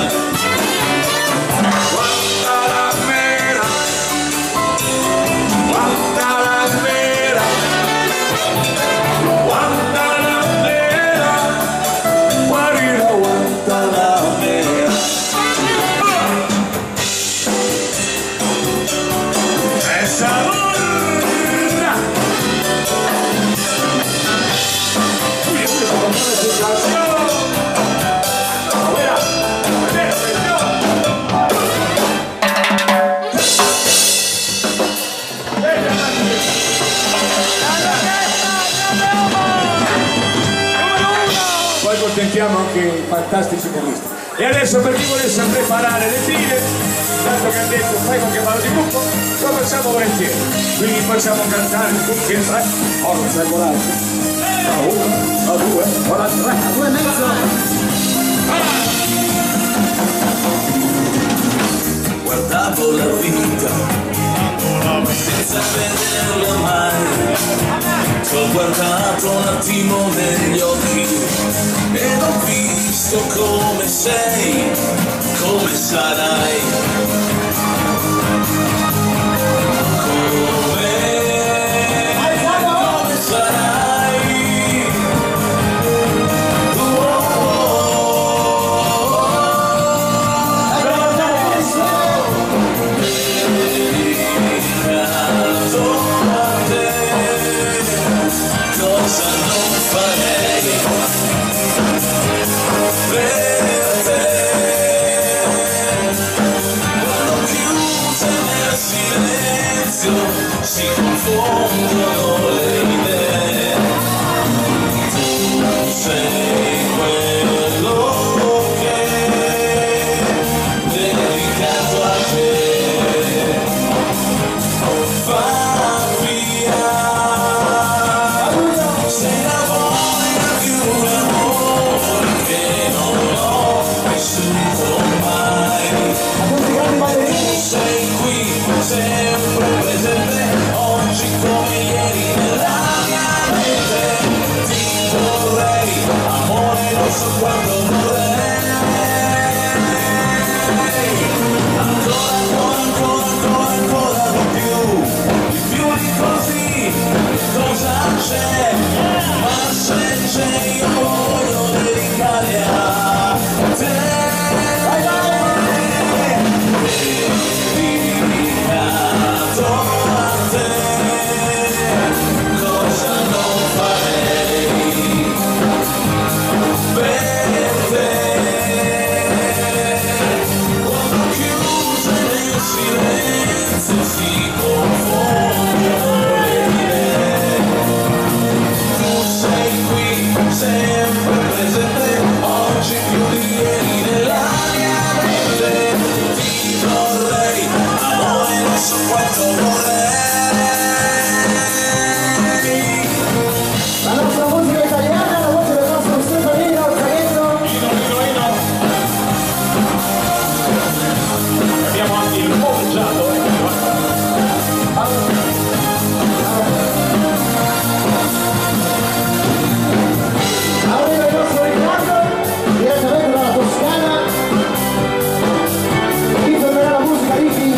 quanta la mela, quanta la mela, quanta la mela, Marina, quanta la mela. El sabor accontentiamo anche i fantastici coristi. E adesso per chi volesse preparare le tire, tanto che ha detto fai qualche ballo di gruppo, lo facciamo volentieri. Quindi facciamo cantare un cucchiaio, sai? Forza e coraggio. A uno, a due, a tre, a due e mezzo. Guardavo la vita senza vederla mai, ti ho guardato un attimo negli occhi ed ho visto come sei, come sarai, come sarai. Cosa non farei per te, quando chiuse nel silenzio si confondono le idee, tu sei quello che è dedicato a te, fa via. Sei la voglia di un amore che non ho vissuto mai. Tu sei qui, sempre presente, oggi come ieri nella mia mente. Ti vorrei, amore, non so quando vorrei. Ancora, ancora, ancora, ancora di più di così, cosa c'è? Ma se c'è io voglio dedicare a te, dedicato a te, cosa non farei per te, quando chiuse nel silenzio si confondono le idee. Sei qui, sempre presente, oggi più di ieri nella mia mente. Ti vorrei, amore, non so quanto vorrei. La nostra musica italiana, la voce del nostro Stefanino Caletto. Abbiamo anche il poveggiato, Arriva il nostro Riccardo, direttamente dalla Toscana. Qui tornerà la musica, Ricky.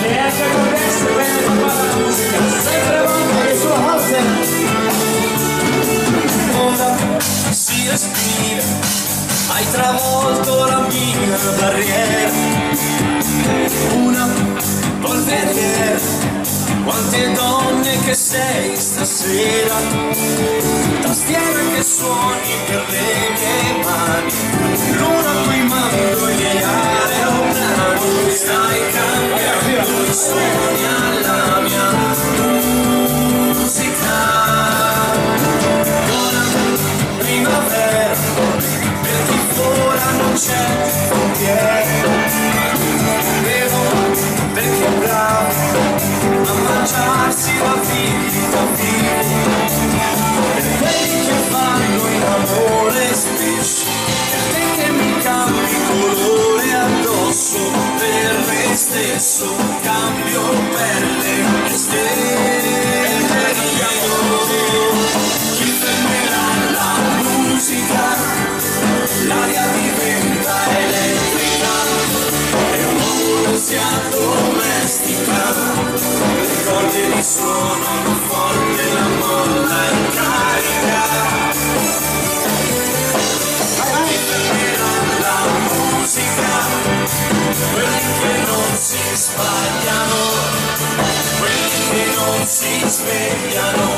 e anche adesso viene fatta la musica, sempre E il suo house. Onda si respira, hai travolto la mia barriera, una polveriera, quante donne che sei stasera, tastiera che suoni per le mie mani, l'una cui mando gli aeroplani, stai cambiando i sogni alla mia musica. Primavera, per chi ora non c'è frontiera, bevo perché è bravo a mangiarsi la vita viva, per quelli che fanno in amore spesso, per te che mi cambi colore addosso, per me stesso cambio pelle e stelle. Chi fermerà la musica, l'aria diventa elettrica e un mondo si addomestica, ricordi di suono forte, la molla in carica. Chi fermerà la musica, quelli che non si sbagliano, quelli che non si svegliano,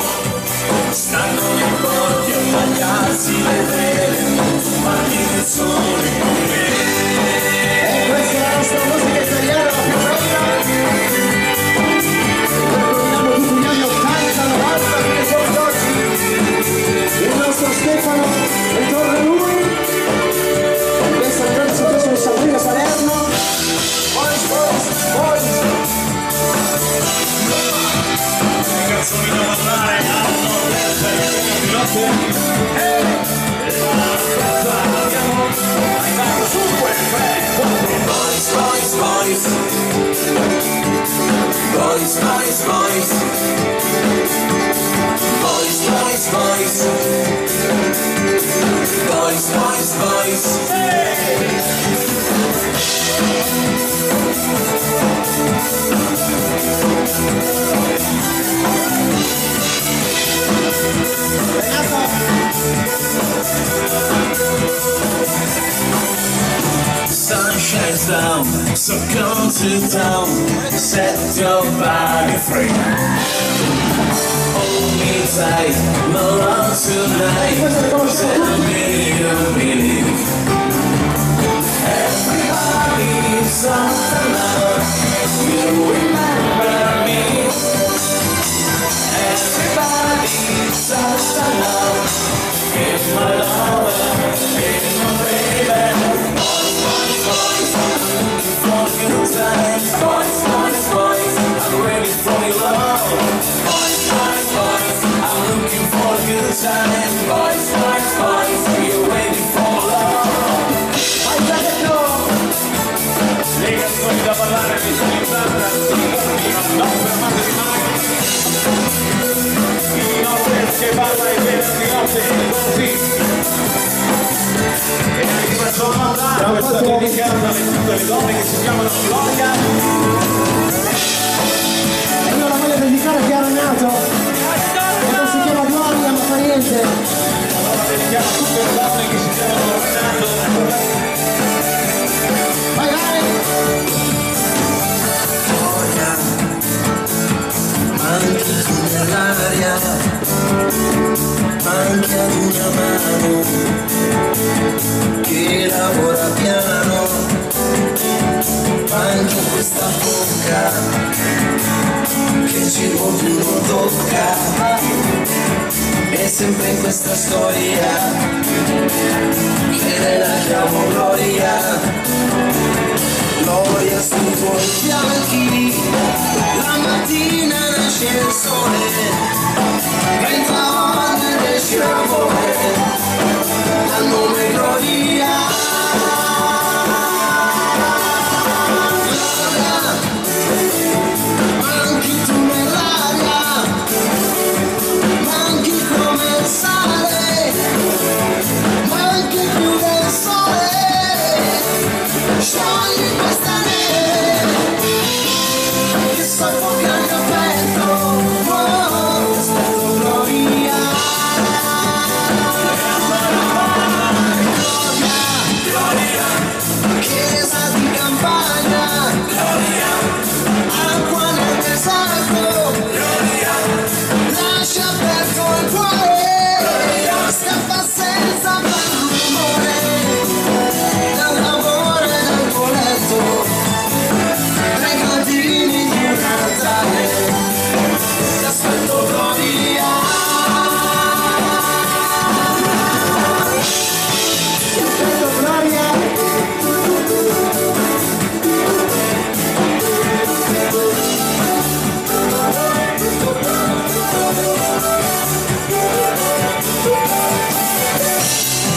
stanno nei porti a tagliarsi le vele, parli del sole con me. E questa è la nostra musica italiana, la più bella. Ricordiamo tutti gli anni 80, 90, che sono oggi. Il nostro Stefano, ritorna lui. Sun shines down, so come to town, set your body free. Hold me tight, my love tonight, tell me you believe. Everybody's on the line, you remember me. Everybody's on the line, give my love, give my baby. Boys, I'm ready for your love. Boys, I'm looking for a good time. Boys, we're waiting for love. Lega fuori da ballare, mi sono aiutata. Non fermatevi mai. Il notte che balla e venerdì notte così. E anche questa domanda questa dedicata a tutte le donne che si chiamano Gloria. Io la voglio dedicare a Chiara Nato, che non si chiama Gloria ma fa niente. Allora dedichiamo a tutte le donne che si chiamano Renato. Vai vai! Gloria, manchi tu nell'aria, manchi ad una mano che lavora piano, manchi questa bocca che il cibo più non tocca, e sempre in questa storia che la chiamo Gloria. Gloria sui tuoi fianchi, la mattina nasce il sole, mentre oggi esce l'amore, al nome Gloria. Manchi tu nell'aria, manchi come il sale, manchi più del sole, sciogli questa neve che soffoca il mio petto. Aspetto Gloria. Gloria, chiesa di campagna, Gloria, acqua nel deserto, Gloria, lascia aperto il cuore, Gloria, scappa senza far rumore, dall'amore del tuo letto, nei gradini di un altare, ti aspetto Gloria. Aspetto Gloria!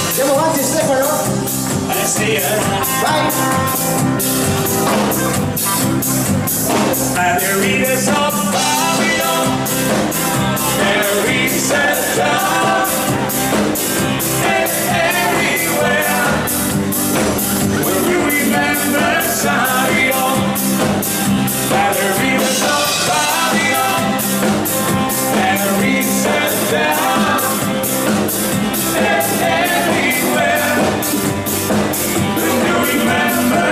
Andiamo avanti Stefano? Sì, Vai! At the readers of Babylon, there we set down, and everywhere will you remember Zion. At the readers of Babylon, there we set down, and everywhere will you remember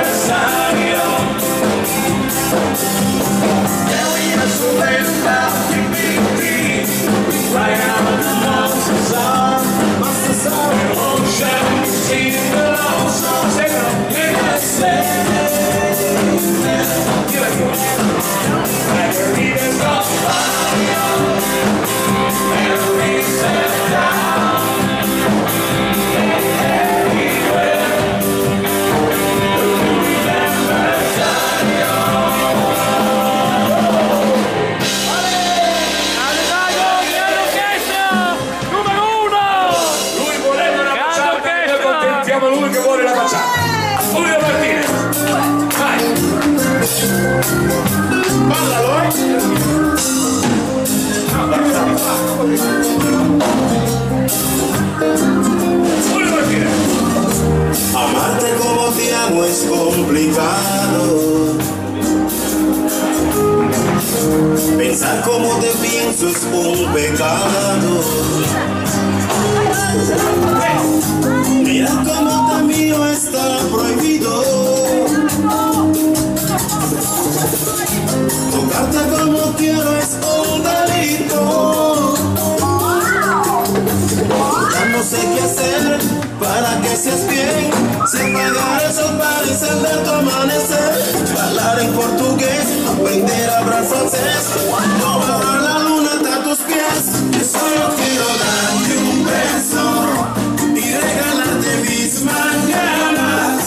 como te pienso es un pecado. Mira como te mío está prohibido. Tocarte como quiero es un delito. Ya no sé qué hacer para que seas bien. Si apagar el sol para encender tu amanecer. Hablar en portugués, aprender a hablar francés. No bajar la luna hasta tus pies. Yo solo quiero darte un beso y regalarte mis mañanas.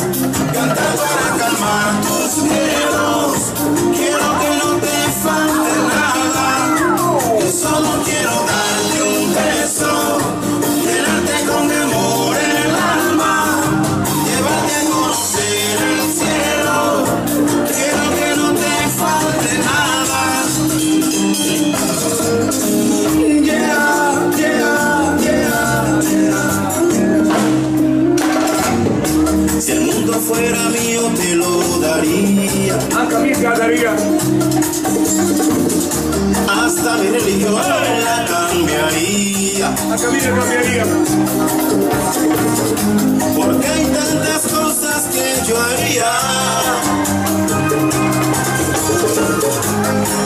Cantar para calmar tus miedos. Quiero que no te falte nada. Yo solo quiero darte un beso, llenarte con amor el alma, llevarte a conocer el cielo. Quiero que no te falte nada. Yeah, yeah, yeah, yeah. Si el mundo fuera mío te lo daría. Anche a me te la daría. Hasta mi religión la cambiaría. Anche a me la cambiaría. Porque hay tantas cosas que yo haría.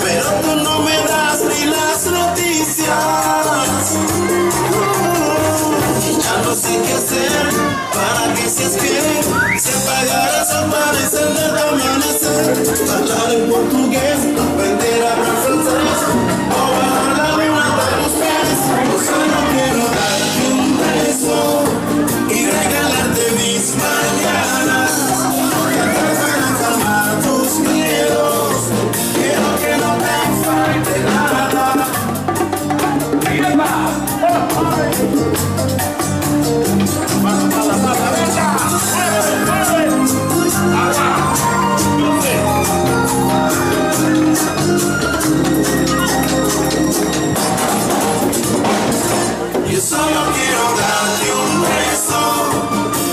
Pero tú no me das ni las noticias. Y ya no sé qué hacer para que seas bien. Si apagar el sol para encender tu amanecer. Hablar en portugués, aprender a hablar francés. O bajar la luna de los pies. Yo solo quiero darte un beso y regalarte mis mañanas. Cantar para calmar tus miedos. Quiero que no te falte nada. Yo solo quiero darte un beso,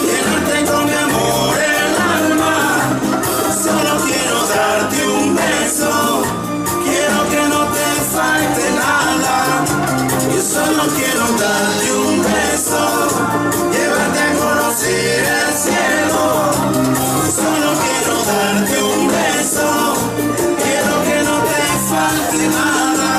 llenarte con mi amor el alma. Solo quiero darte un beso, quiero que no te falte nada. Yo solo quiero darte un beso, llevarte a conocer el cielo. Solo quiero darte un beso, quiero que no te falte nada.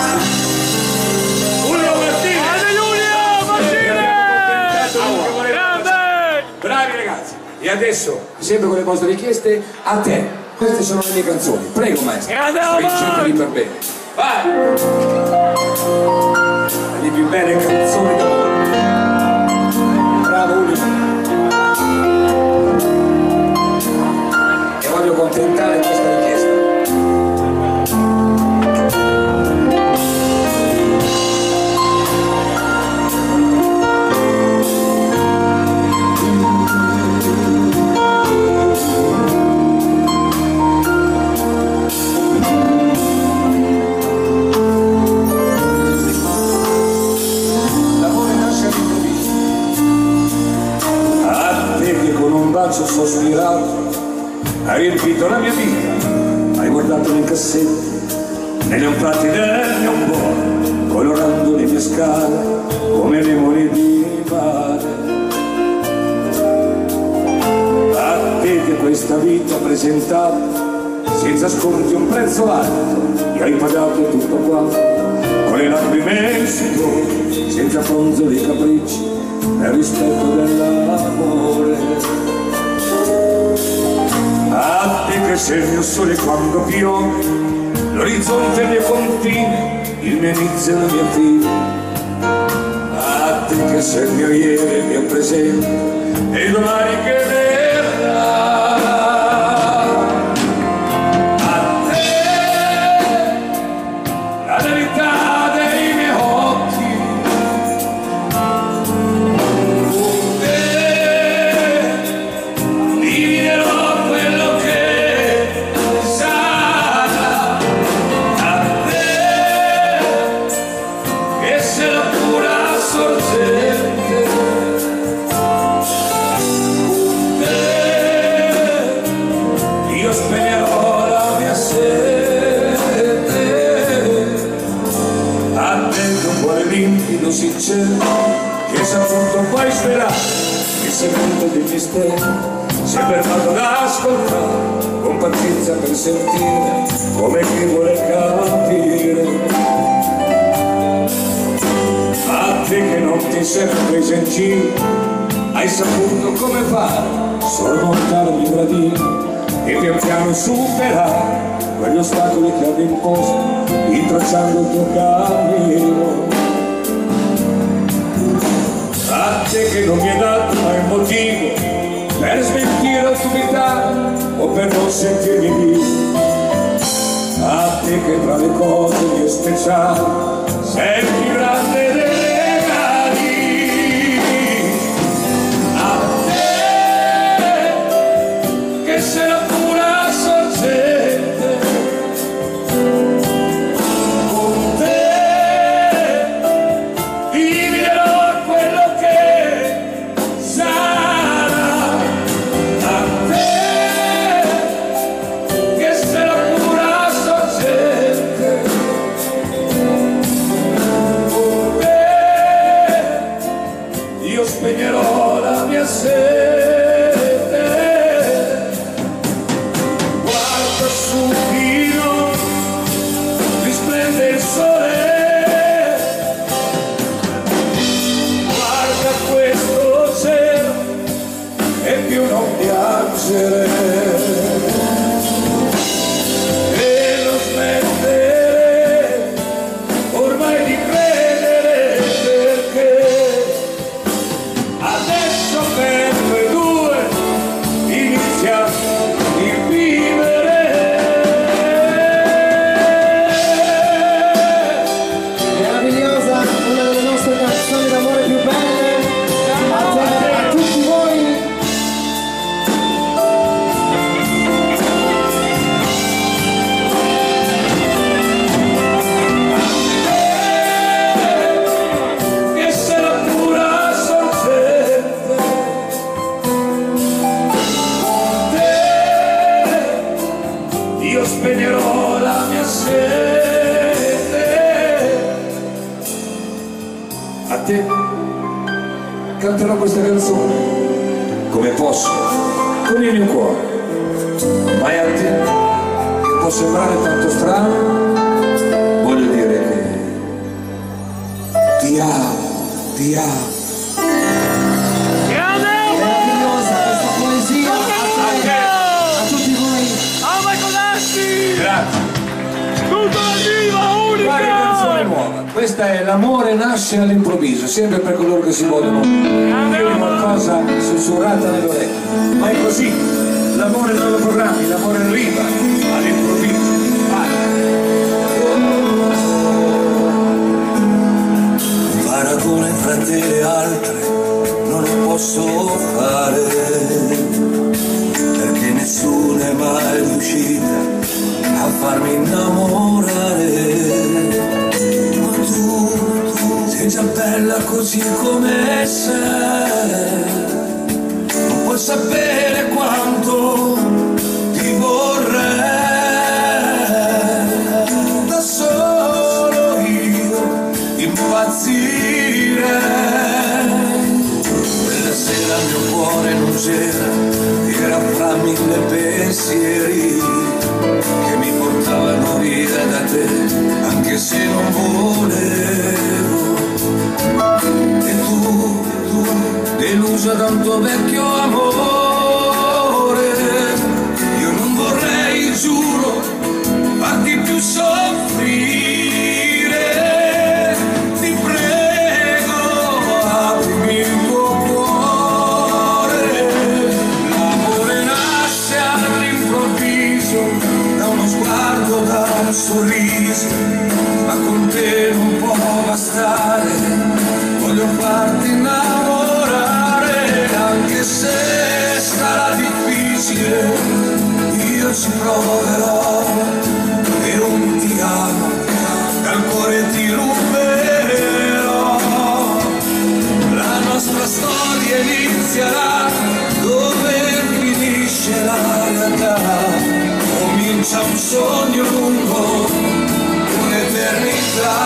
Bravi ragazzi, e adesso, sempre con le vostre richieste, a te. Queste sono le mie canzoni. Prego maestro, vinceteli per bene. Vai! Le più belle canzoni d'amore. Bravo Ulrich. E voglio contentare questa richiesta. Sospirato, hai riempito la mia vita, hai guardato nei cassetti, negli anfratti del mio cuore, colorando le mie scale come le monete di mare. A te che questa vita presentata, senza sconti un prezzo alto, e hai pagato tutto quanto, con le lacrime in sudore, senza fronzoli e capricci, nel rispetto dell'amore. A te che sei il mio sole quando piove, l'orizzonte è il mio confine, il mio inizio e la mia fine. A te che sei il mio ieri, il mio presente e il domani che verrà. A te la verità dei miei occhi, con te dividerò sorgente. mare limpido, sincero, che saputo poi svelare il segreto dei misteri. Si è fermato ad ascoltare, con pazienza per sentire, come chi vuole capire. A te che non ti sei presa in giro, hai saputo come fare, sormontare i gradini e pian piano superare quegli ostacoli che avevi imposto, intracciando il tuo cammino. A te che non mi hai dato mai motivo per smentire o dubitare o per non sentirmi vivo. A te che tra le cose mie speciali sei il più grande dei regali. A te che sei la pura sorgente, con te dividerò quello che sarà. A te che sei la pura sorgente, con te io spegnerò la mia sete. Guarda sul vino, risplende il sole, guarda questo cielo e più non piangere, e non smettere ormai di credere, perché adesso per noi due inizia il vivere. Meravigliosa, una delle nostre canzoni d'amore più belle. A te, a tutti voi. Che sei la pura sorgente, con te io spegnerò la mia sete. A te canterò questa canzone come posso, con il mio cuore, ma è a te che può sembrare tanto strano, voglio dire che ti amo, ti amo. Meravigliosa questa poesia. A te, a tutti voi. Grazie. Tutto da viva, Quale canzone unica! nuova? Questa è L'amore nasce all'improvviso, sempre per coloro che si vogliono dire qualcosa sussurrata nell'orecchio. Ma è così, l'amore non lo programmi, l'amore arriva all'improvviso. Paragone fra te e altre non lo posso fare, perché nessuno è mai riuscita a farmi innamorare. Ma tu sei già bella così come sei, non puoi sapere quanto ti vorrei. Da solo io impazzirei. Quella sera il mio cuore non c'era, era fra mille pensieri che mi portavano via da te, anche se non volevo. E tu, delusa da un tuo vecchio amore, io non vorrei, giuro, farti più soffrire. Ti prego, aprimi il tuo cuore. L'amore nasce all'improvviso, da uno sguardo, da un sorriso, ma con te non può bastare. Voglio farti innamorare, anche se sarà difficile, io ci proverò. E un ti amo, dal cuore ti ruberò. La nostra storia inizierà dove finisce la realtà. Comincia un sogno lungo, un'eternità.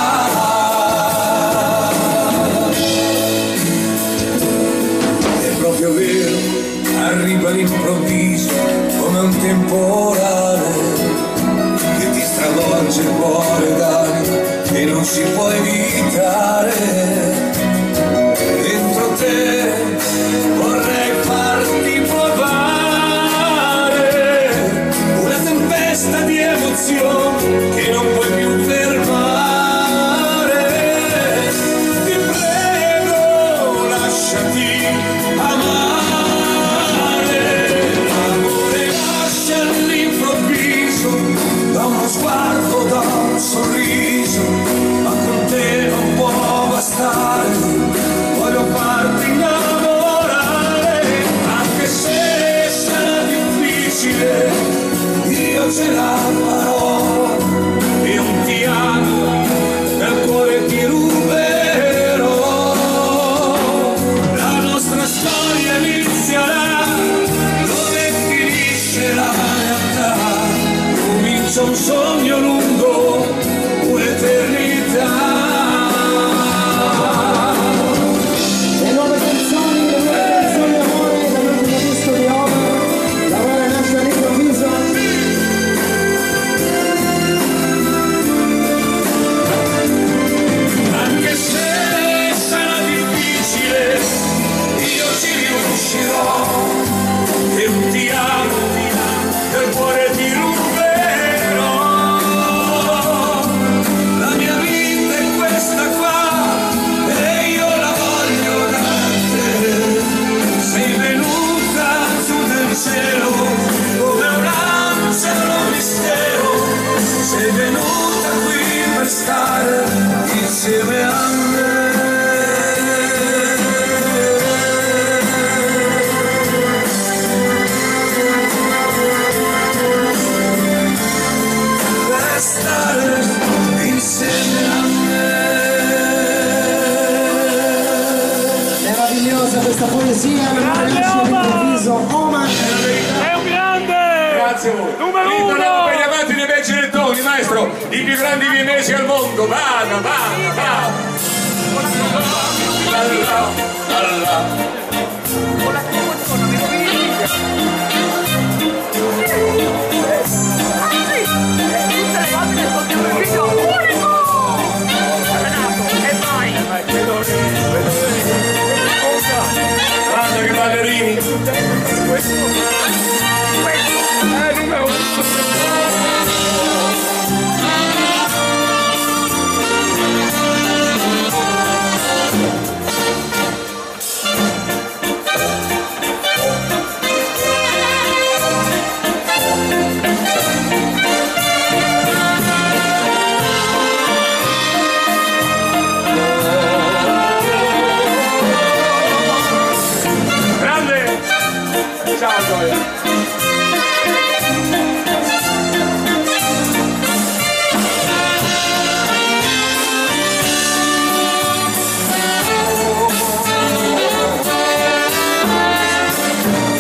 abitare dentro te, vorrei farti provare una tempesta di emozioni che non puoi più fermare. Ti prego, lasciati amare. L'amore nasce all'improvviso, da uno sguardo, da un sorriso, ma con te non può bastare. Voglio farti innamorare, anche se sarà difficile, io ce la farò. E un ti amo nel cuore ti ruberò. La nostra storia inizierà dove finisce la realtà. Comincia un sogno lungo, un'eternità. Le nuove canzoni d'amore dall'ultimo disco di Omar. L'amore nasce all'improvviso. Anche se sarà difficile, io ci riuscirò. E un ti amo nel cuore ti ruberò. La mia vita è questa qua e io la voglio da te. Sei venuta giù nel cielo come un angelo mistero. Sei venuta qui per stare insieme a me. Per stare insieme a me. Meravigliosa questa poesia, l'amore nasce all'improvviso. Omar. È un grande! Grazie a voi. Numero Ritorniamo uno! per gli amanti dei bei ginettoni, maestro, i più grandi vienesi al mondo. Vada, vada, vada. La, la, la, la. Guarda che ballerini. Numero uno! Grande! Ciao Gioia!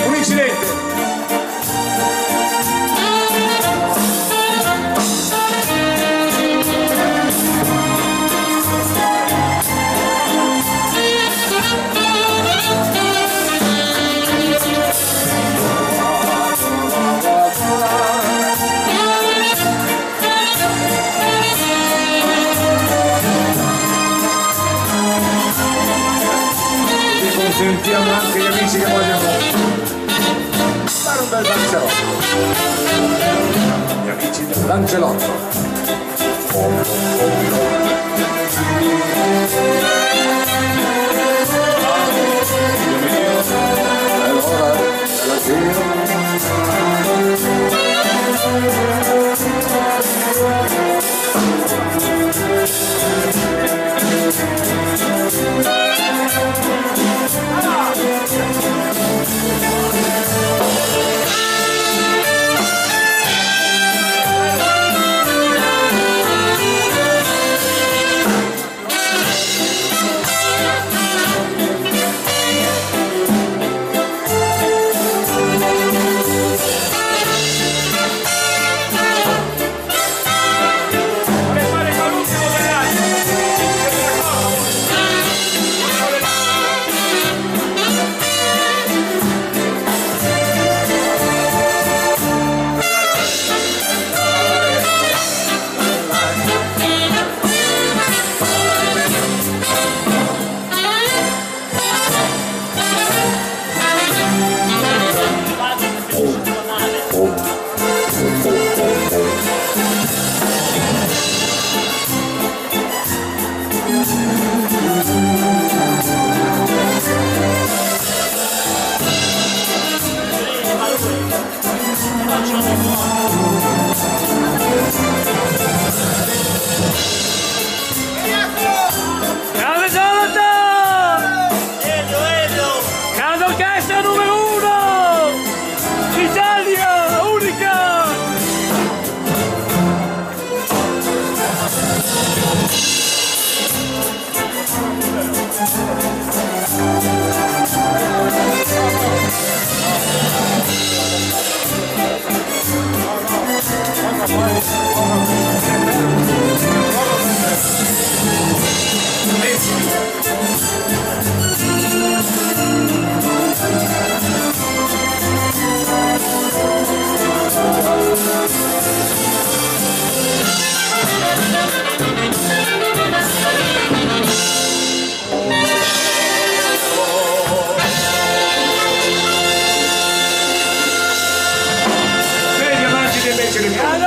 Un incidente! Sentiamo anche gli amici che vogliono fare un bel lancelotto. Gli amici del lancelotto.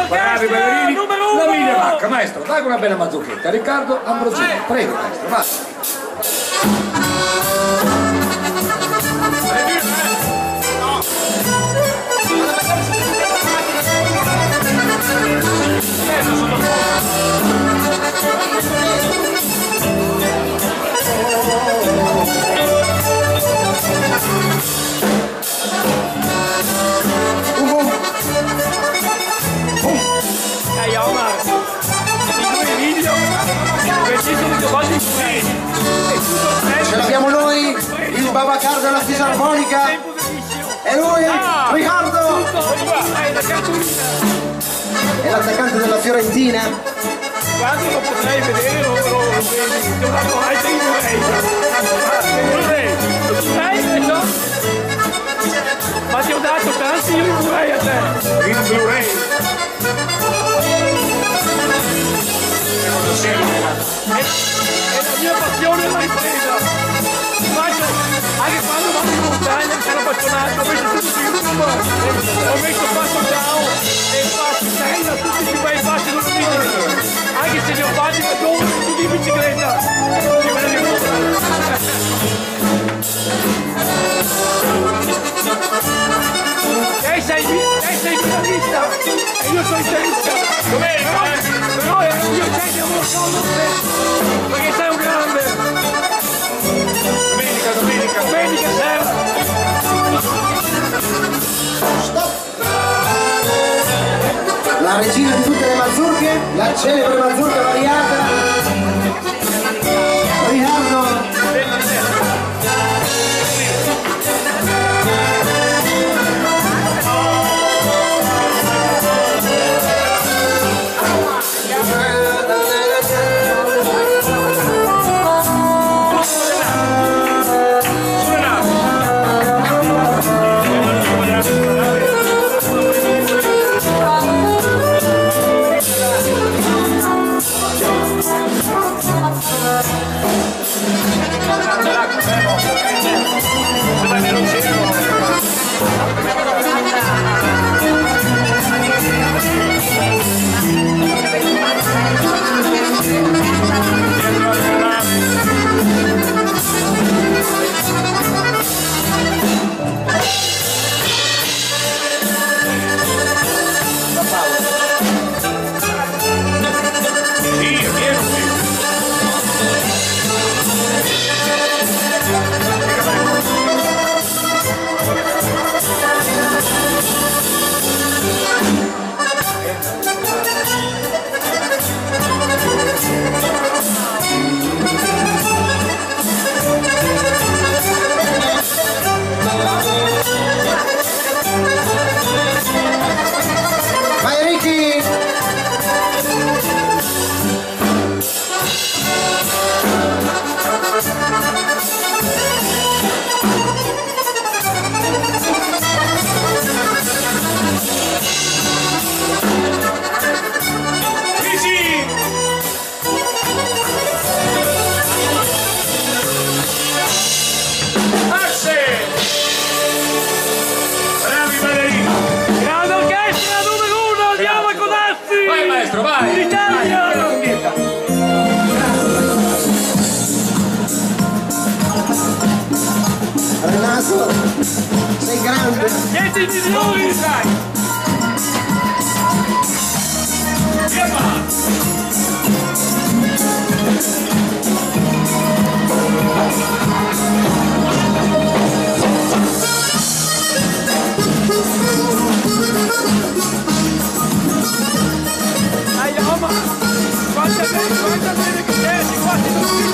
Bravi ballerini, la miglia vacca, maestro, dai una bella mazzucchetta. Riccardo Ambrosini, prego maestro, vai. Ce l'abbiamo noi, il babacar della fisarmonica, e lui, Riccardo, è l'attaccante della Fiorentina. Quando lo potrei vedere lo vedi, ti ho dato anche in Blu-ray. Ma ti ho dato tanti in Blu-ray a te. In Blu-ray. È la mia passione la ripresa. Faccio, anche quando vado in montagna mi sono appassionato, ho messo tutto su YouTube, ho messo Passo Down e faccio Senna, tutti i bei passi non mi anche se li ho fatti da dove tutti in bicicletta. Che me ne sei finalista e io sono interista. Però io c'è che non lo so, non so, perché sei un grande. Domenica sera. Stop! La regina di tutte le mazurche, la celebre mazurka variata, Riccardo. Vai! L'Italia! Renato, sei grande! 10 milioni! Dai! Dai, Roma! Quanta bene che sei, quasi tutti!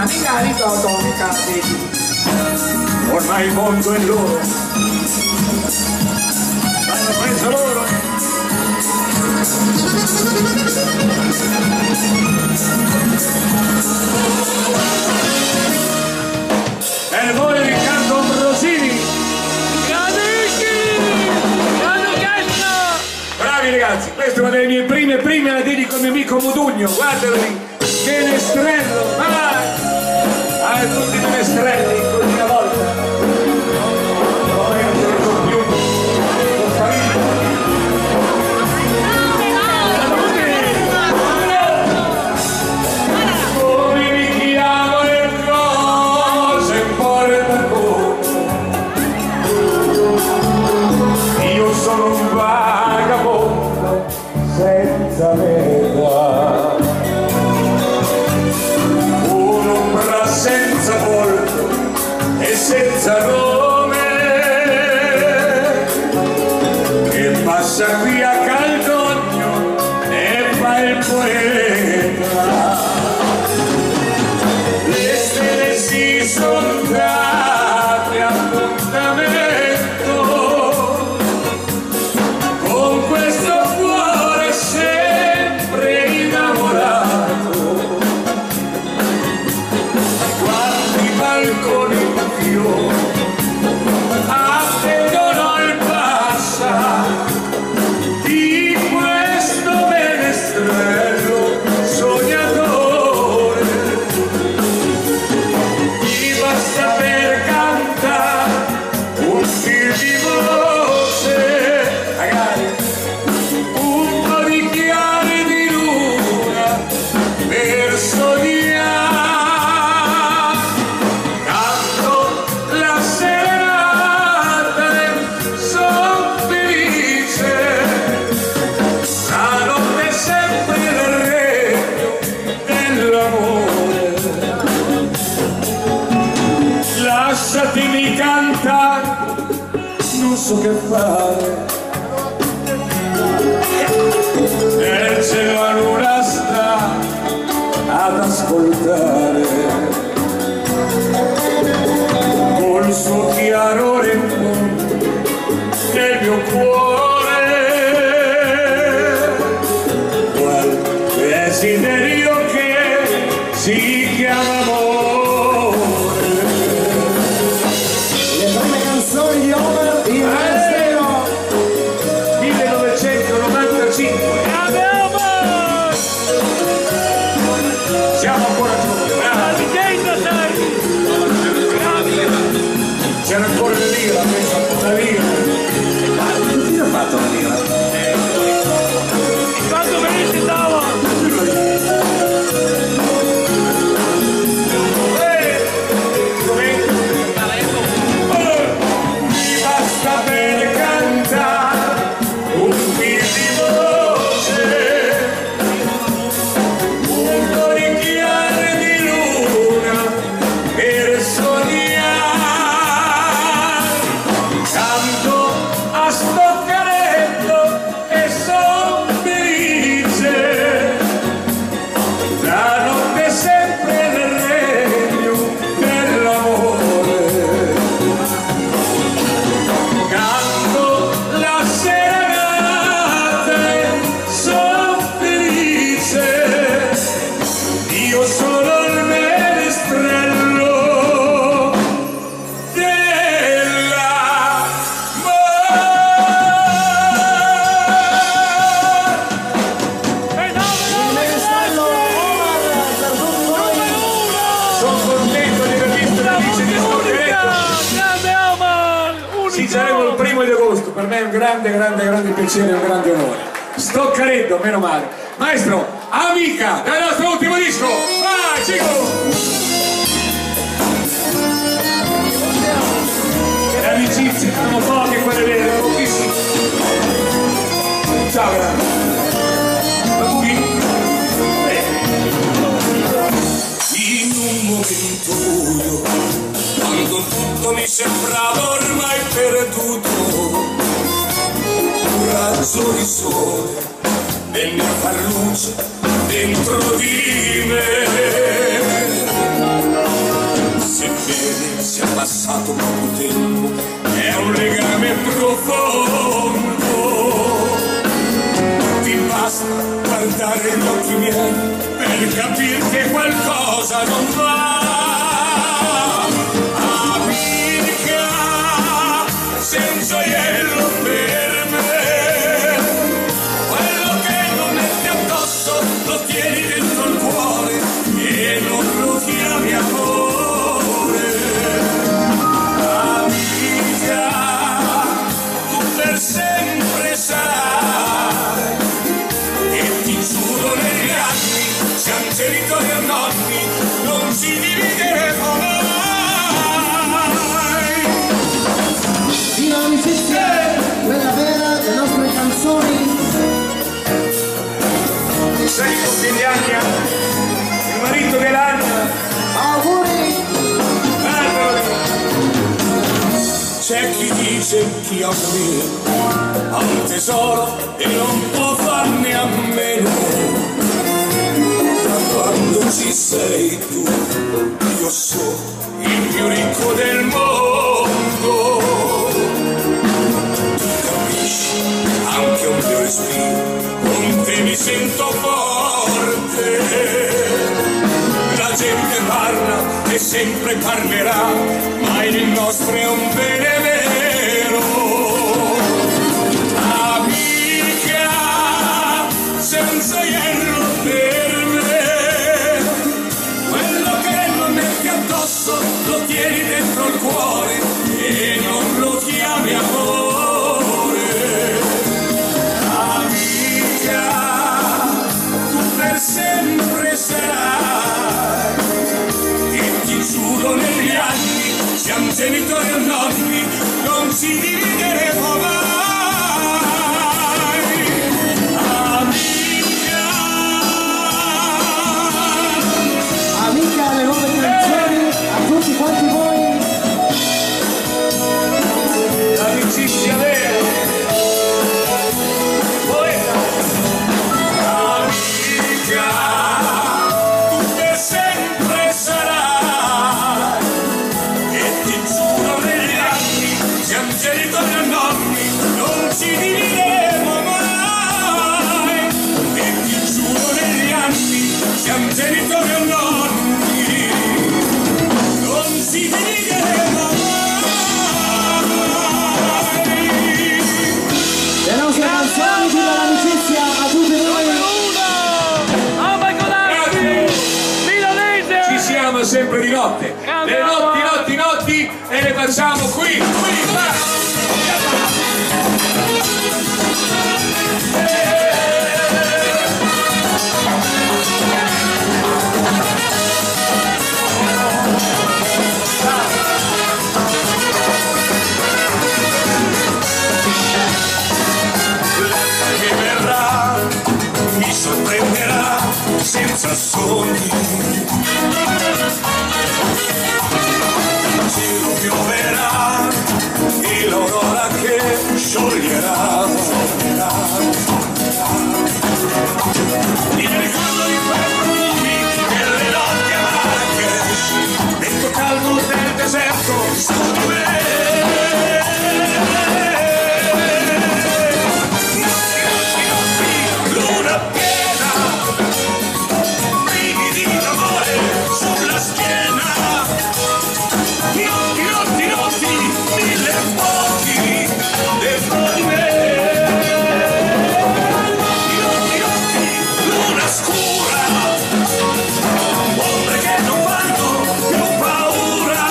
carica atomica, vedi. Ormai il mondo è loro, l'hanno preso loro. E voi Riccardo Ambrosini, bravi ragazzi, questa è una delle mie prime, la dedico al mio amico Modugno, guardalo lì, che menestrello, vai! Ah, tutti i menestrelli, così una volta. Come mi chiamo e cosa importa poco, io sono un vagabondo senza meta, un'ombra senza volto e senza nome, che passa qui a Caldogno e fa il poeta. Le stelle si sono date appuntamento con questo cuore sempre innamorato. Guardi i balconi in fiore, attendono il passaggio di questo menestrello sognatore. Gli basta per cantare un fil di voce, magari un po' di chiare di luna per sognare. Canto la serenata e son felice, la notte è sempre il regno dell'amore. Lasciatemi cantare, non so che fare, nel cielo la luna sta ad ascoltare, col suo chiarore in fondo nel mio cuore, qual desiderio che si chiama amore. Le prime canzoni di Homer in estero. 1995. Siamo ancora giovani, bravi. C'era ancora la lira, la lira. Chi ha fatto la lira? Quando me ne citava? Mi basta per cantare un fil di voce, un po' di chiare di luna per sognare. Canto a stoccaretto e son felice, la notte è sempre nel regno dell'amore. Canto la serenata e son felice, io sono il menestrello sono contento di aver visto la luce di Stoccaretto. Ci saremo il 1° di agosto, per me è un grande piacere, un grande onore. Stoccaretto, meno male. Maestro, Amica, dal nostro ultimo disco. Vai, Cico! Le amicizie, sono poche quelle vere, pochissime. Ciao, grande. In un momento buio, quando tutto mi sembrava ormai perduto, un razzo di sole venne a far luce dentro di me. per capire che qualcosa non va. Amica, sei un gioiello per me, quello che non metti addosso lo tieni dentro il cuore e non lo chiami amore. Amica, tu per sempre sarai, e ti giuro negli anni siamo genitori e nonni, non ci divideremo mai. Viva l'amicizia, quella vera, le nostre canzoni. Sei compie Ania, il marito dell'Anna. Auguri! C'è chi dice chi ha un tesoro e non può farne a meno. Da quando ci sei tu, io sono il più ricco del mondo. Tu capisci, anche un mio respiro, con te mi sento forte. La gente parla e sempre parlerà, ma il nostro è un bene vero. Amica, sei un gioiello per me, quello che non metti addosso lo tieni dentro il cuore e non lo chiami amore. Amica, tu per sempre sarai, e ti giuro negli anni siamo genitori e nonni, non ci divideremo mai. Amica, Amica, le nuove canzoni a tutti quanti voi. l'amicizia vera. Poeta. Amica, tu per sempre sarai, e ti giuro negli anni siamo genitori e nonni, non ci divideremo mai. E ti giuro negli anni siamo genitori e nonni, non ci divideremo mai. Le nostre canzoni, viva l'amicizia a tutti voi. Ci siamo sempre di notte, le notti e le facciamo qui, va. Che verrà, mi sorprenderà senza sogni. Il cielo pioverà e l'aurora che scioglierà. Mi ricordo di quei profumi delle notti a Marrakesh, vento caldo del deserto su di me. Luna piena, brividi d'amore sulla schiena. Notti, mille fuochi dentro di me. Notti, luna scura, ombre che non fanno più paura.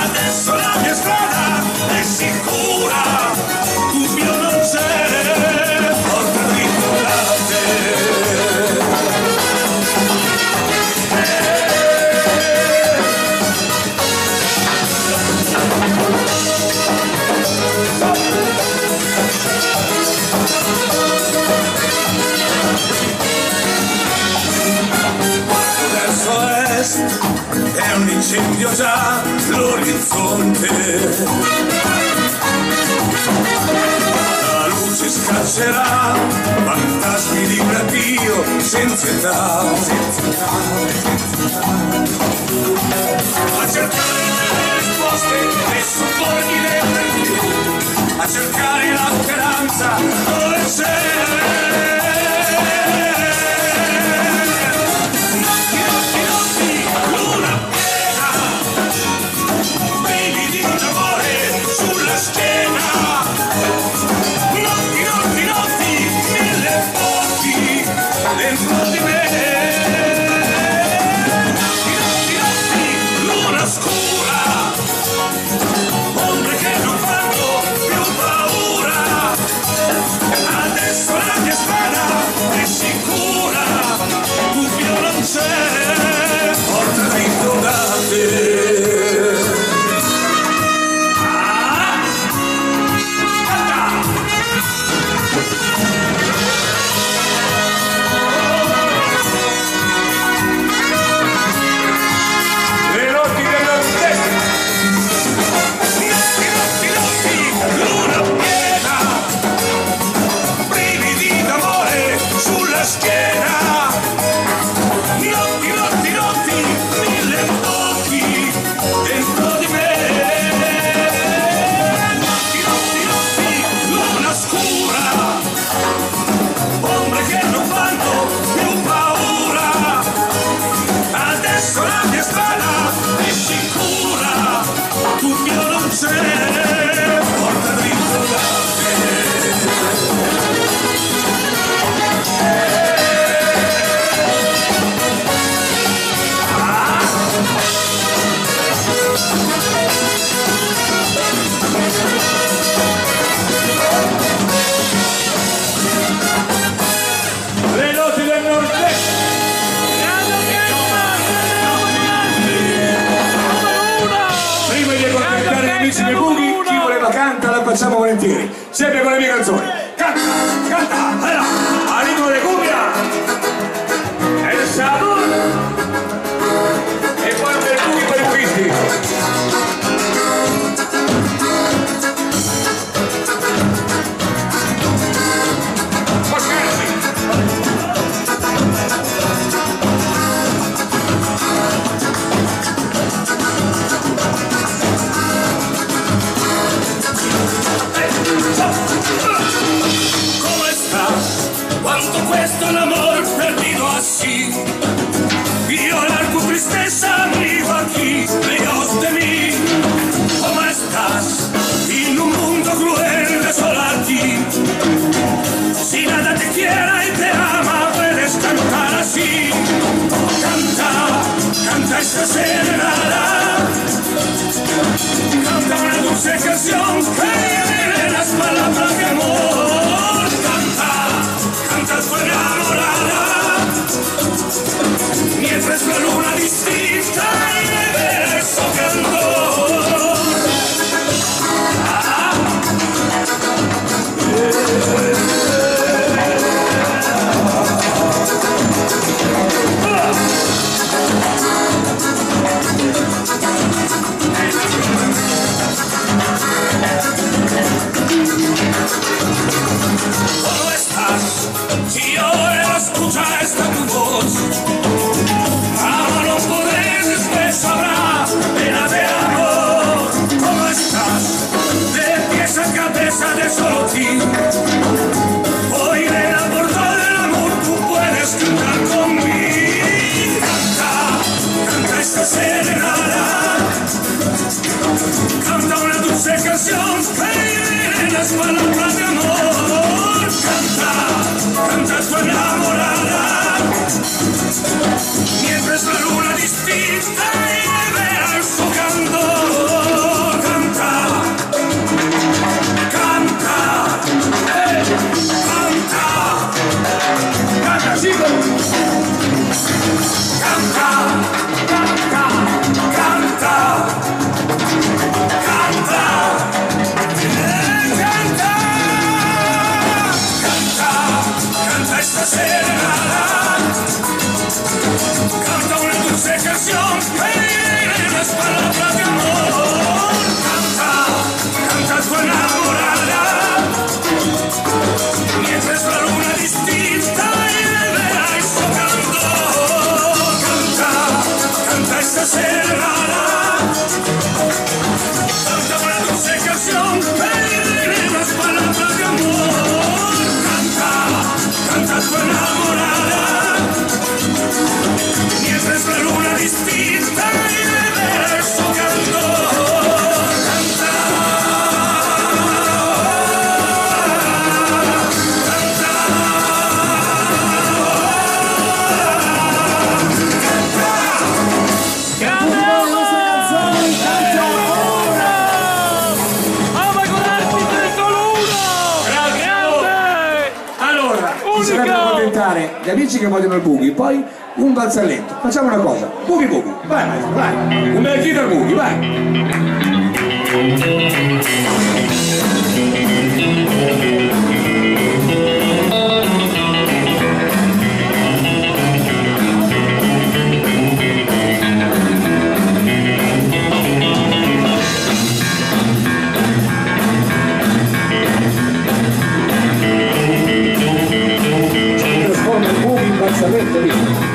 Adesso la mia strada è sicura, dubbio non c'è, porta dritto da te. Verso est è un incendio già l'orizzonte, la luce scaccerà fantasmi di un addio senza età, a cercare le risposte nei supporti del perché, a cercare la speranza dove c'è. c'è, porta dritto da te. Le notti del nord-est. Luna piena, brividi d'amore sulla schiena. Notti, mille occhi dentro di me. Notti, luna scura, ombre che non fanno più paura. Adesso la mia strada è sicura, dubbio non c'è, porta dritto da te. Le notti del nord-est. Prima di accontentare gli amici dei Bughi, chi voleva canta la facciamo volentieri, sempre con le mie canzoni. Canta, allora, a ritmo di cumbia, el sabor, e poi per Bughi per i Bughisti. Quanto cuesta el amor perdido así, violar tu tristeza, amigo, aquí, lejos de mí. ¿Cómo estás? En un mundo cruel de solo a ti. Si nada te quiera y te ama, puedes cantar así. Canta esta serenata. Canta una dulce canción que lleve las palabras de amor. Canta tu enamorada, mientras la luna distinta y de verso candor. ¿Cómo estás? Si ahora escucha esta tu voz, ama no podés, después sabrá pena de amor. ¿Cómo estás? De pies a cabeza de solo ti. Hoy en la portada del amor tú puedes cantar conmigo. Canta esta serenata. Canta una dulce canción que lleve las palabras de amor. Canta tu enamorada, mientras la luna distinta y vea su candor. Canta, chicos. Canta esta serenata. Canta una dulce canción que lleve las palabras de amor. Canta tu enamorada, mientras la luna distinta y vea su candor. Canta esta serenata. Canta una dulce canción que lleve las palabras de amor. Canta tu enamorada, mientras la luna distinta y de verso candor. Bisognerebbe accontentare gli amici che vogliono il Bughi, poi un balzalento. Facciamo una cosa, boogie boogie, vai maestro, vai, un bel giro al boogie, vai. Trasforma il boogie in balzamento lì.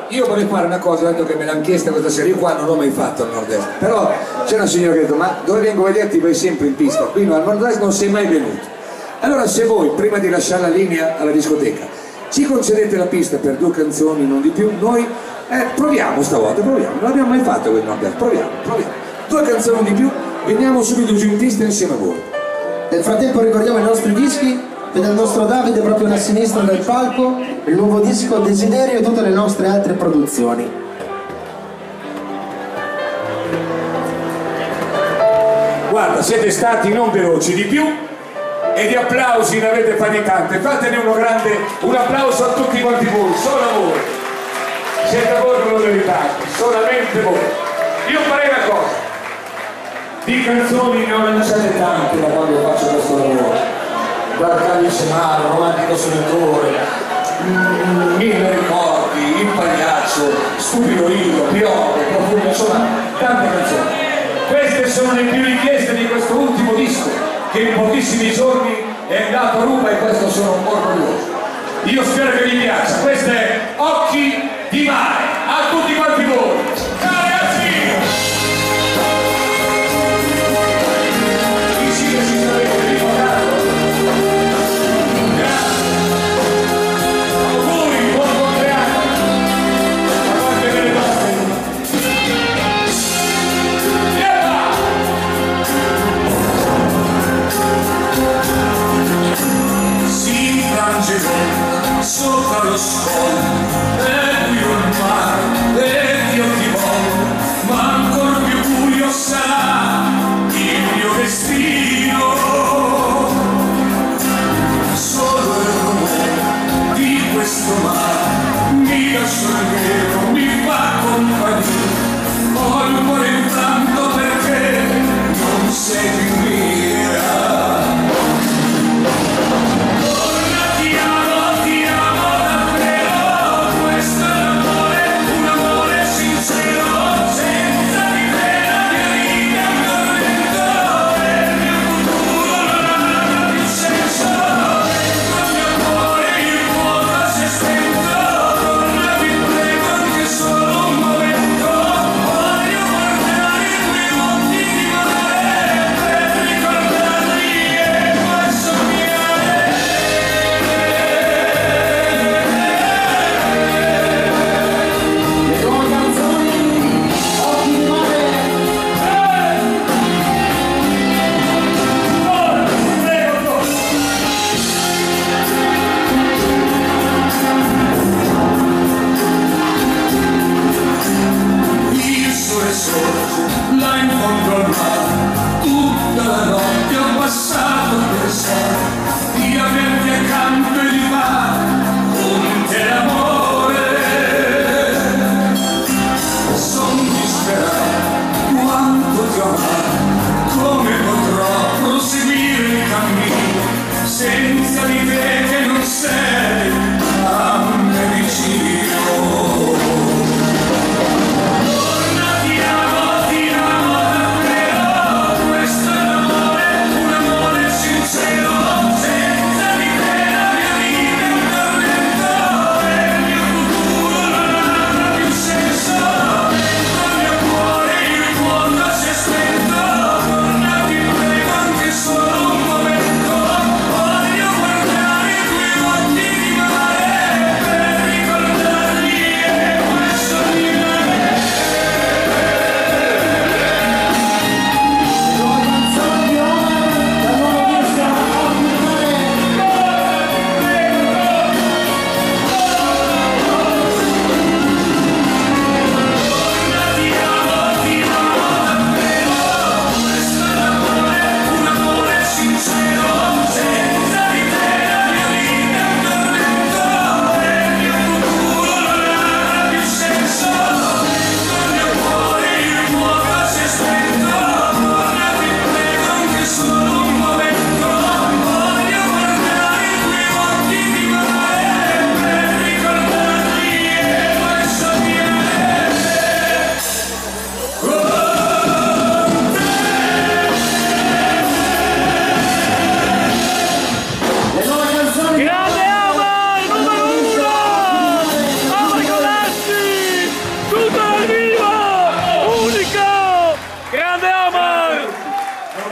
Io vorrei fare una cosa, dato che me l'hanno chiesta questa sera, io qua non l'ho mai fatto al nord-est, però c'è una signora che ha detto, ma dove vengo a vederti vai sempre in pista, qui al nord-est non sei mai venuto. Allora se voi, prima di lasciare la linea alla discoteca, ci concedete la pista per 2 canzoni, non di più, noi proviamo stavolta, proviamo, non l'abbiamo mai fatto qui al nord-est, proviamo. 2 canzoni di più, veniamo subito giù in pista insieme a voi. Nel frattempo ricordiamo i nostri dischi. Vede il nostro Davide proprio alla sinistra del palco, il nuovo disco Desiderio e tutte le nostre altre produzioni. Guarda, siete stati non veloci di più e di applausi ne avete fatti tante. Fatene un applauso a tutti quanti voi, solo a voi. Siete voi che lo meritate, solamente voi. Io farei una cosa, di canzoni ne ho lanciate tante da quando faccio questo lavoro. Dal Calice Maro, Romantico Sognatore, 1000 ricordi, Il Pagliaccio, Stupido Io, Piove, Profumo, insomma, tante canzoni. Queste sono le più richieste di questo ultimo disco, che in pochissimi giorni è andato a ruba e questo sono orgoglioso. Io spero che vi piaccia. Questo è Occhi di Mare, a tutti quanti voi. Ciao ragazzi! Sopra lo scoglio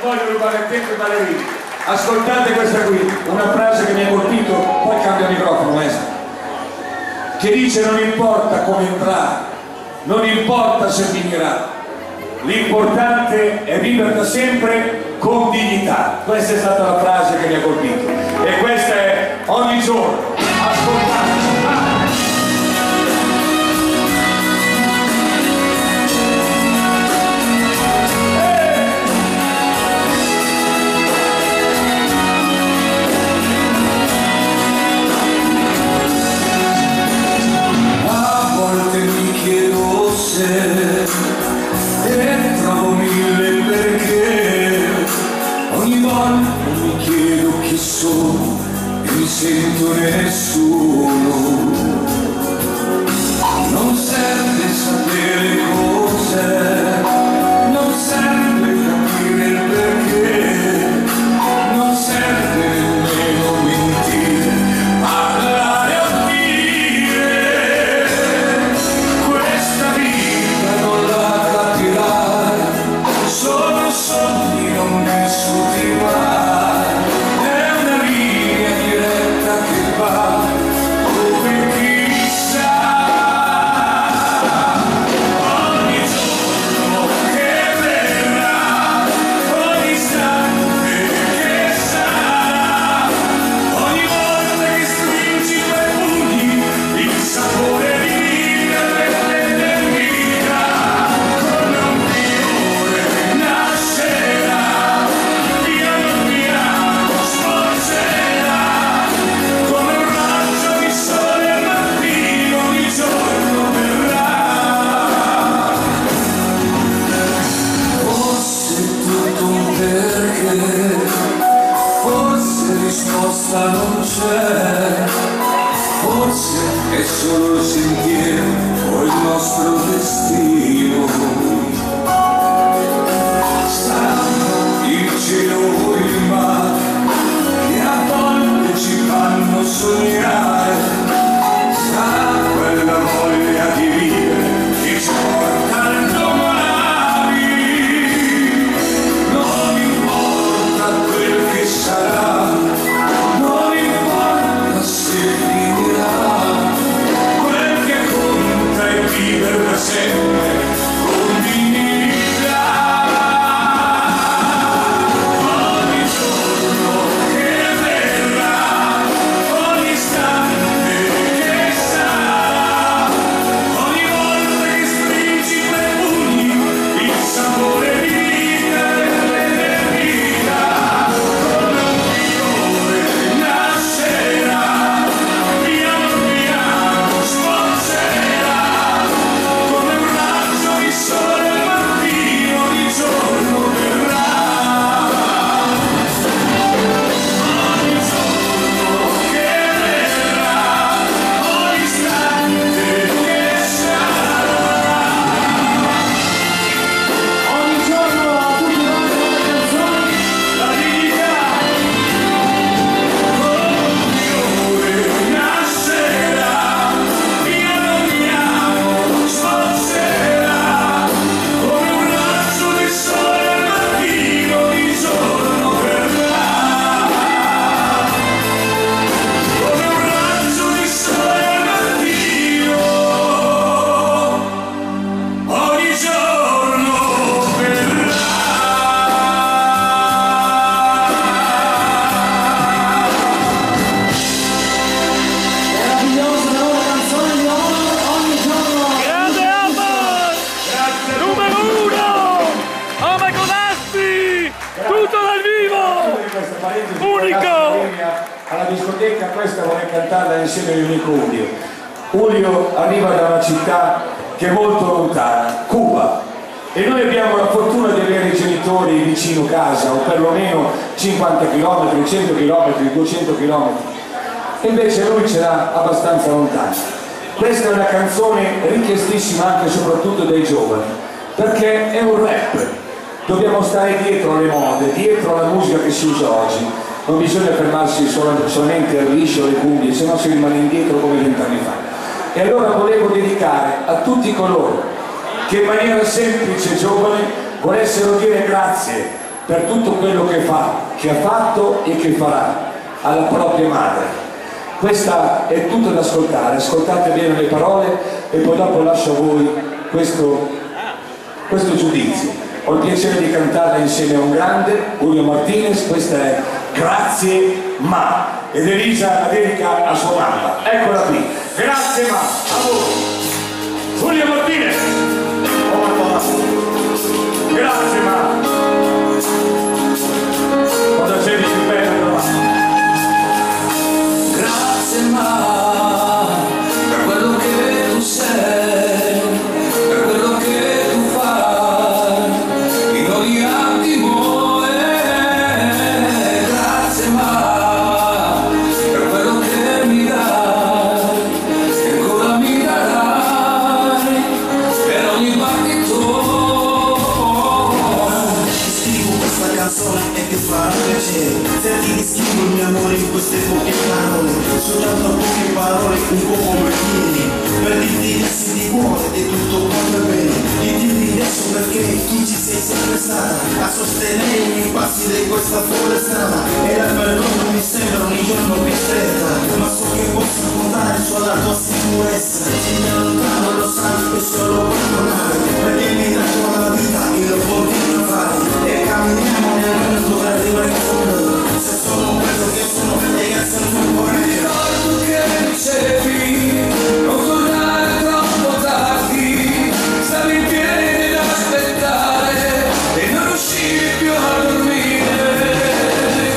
voglio rubare il tempo ai ballerini. Ascoltate questa qui, una frase che mi ha colpito, poi cambia il microfono, maestro, che dice: non importa come entrare, non importa se finirà, l'importante è vivere da sempre con dignità. Questa è stata la frase che mi ha colpito e questa è ogni giorno. Ascoltate. E trovo mille perché, ogni volta mi chiedo chi sono e mi sento nessuno. Non serve sapere cos'è, non serve capire il perché, non serve nemmeno mentire, parlare o dire questa vita non la capirai, sono sogni non vissuti mai, è una linea diretta che va dove chissà. Ogni giorno che verrà, ogni istante che sarà, ogni volta che stringi i tuoi pugni, il sapore di vita l'eternità, come un fiore nascerà, piano piano sporgerà, come un raggio di sole al mattino ogni giorno verrà. Forse tutto un perché, forse risposta non c'è, forse è solo il sentiero o il nostro destino. Saranno il cielo o il mare che a volte ci fanno sognare, sarà quella voglia di vivere che ci porta al domani. Non importa quel che sarà, non importa se finirà, quel che conta è vivere da sempre con dignità. Ogni giorno che verrà, ogni istante che sarà, ogni volta che stringi i tuoi pugni, il sapore di vita l'eternità, come un fiore nascerà, piano piano sporgerà, come un raggio di sole al mattino ogni giorno verrà. Ogni giorno che verrà, ogni istante che sarà. Ogni giorno a tutti i vari canzoni. La dignità, come un fiore nascerà, piano piano sporgerà, come un raggio di sole al mattino ogni giorno verrà. Come un raggio di sole al mattino ogni giorno verrà. Meravigliosa la nuova canzone di ogni giorno. Grande Alba! Numero 1! Ome Conassi! Tutto dal vivo! Unico! Alla discoteca questa vorrei cantarla insieme all'unico Julio. Julio arriva da una città che è molto lontana, Cuba, e noi abbiamo la fortuna di avere i genitori vicino casa, o perlomeno 50 km, 100 km, 200 km, e invece lui ce l'ha abbastanza lontano. Questa è una canzone richiestissima anche e soprattutto dai giovani, perché è un rap. Dobbiamo stare dietro alle mode, dietro alla musica che si usa oggi. Non bisogna fermarsi solamente al liscio, alle cumbie, se no si rimane indietro come 20 anni fa. E allora volevo dedicare a tutti coloro che in maniera semplice e giovane volessero dire grazie per tutto quello che fa, che ha fatto e che farà alla propria madre. Questa è tutto da ascoltare, ascoltate bene le parole e poi dopo lascio a voi questo giudizio. Ho il piacere di cantarla insieme a un grande, Julio Martinez, questa è Grazie Ma, ed Elisa la dedica a sua mamma. Eccola qui, grazie Ma, a voi. Julio Martinez. Oh mamma. Grazie Ma. Cosa c'è di più bello? Grazie Ma, per quello che tu sei, per quello che tu fai, in ogni attimo. Grazie Ma, per quello che mi dai, e ancora mi darai, per ogni battito. Scrivo questa canzone e ti farà piacere. Se ti descrivo il mio amore in queste poche parole, soltanto poche parole, un po' come vieni, per dirti che di cuore e tutto quanto è bene. Io ti ringrazio perché tu ci sei sempre stata a sostenere i passi di questa folle strada, e la perdono mi sembra ogni giorno più stretta, ma so che posso contare sulla tua sicurezza. Se mi allontano lo sai che solo perdonare, perché mi dà la vita e lo continuo a fare, e camminiamo nel mondo per arrivare in fondo. Se sono quello che sono, ragazzi non può Mi ricordo che dicevi non tornare troppo tardi, stavi in piedi ad aspettare e non riuscivi più a dormire.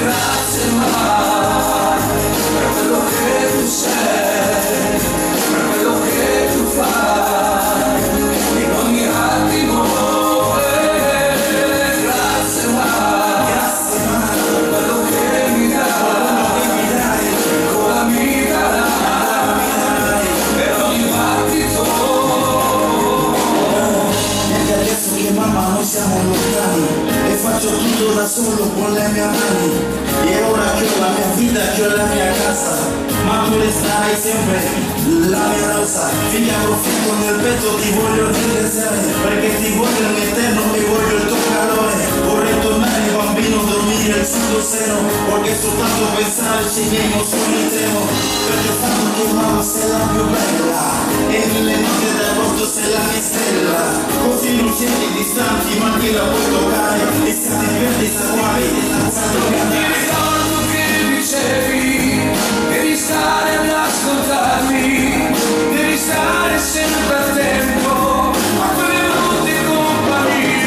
Grazie Ma, per quello che tu sei, per quello che tu fai, in ogni attimo. Grazie Ma, per quello che mi dai, ancora mi darai, per ogni battito. Neanche adesso che mamma noi siamo lontani, e faccio tutto da solo con le mie mani, e ora che ho la mia vita, che ho la mia casa, ma tu resterai sempre la mia rosa. Figlia, profitto nel petto, ti voglio ringraziare, perché ti voglio in eterno, mi voglio il tuo calore. Vorrei tornare bambino, dormire il suo seno, perché soltanto pensarci i miei emozioni tremo, perché ho fatto che mamma sei la più bella, e nelle notti d'agosto sei la mia stella. Così non siete distanti, ma chi la puoi toccare, e siete verdi saguari, Mi ricordo che dicevi, devi stare ad ascoltarmi, devi stare sempre attento a quelle brutte compagnie.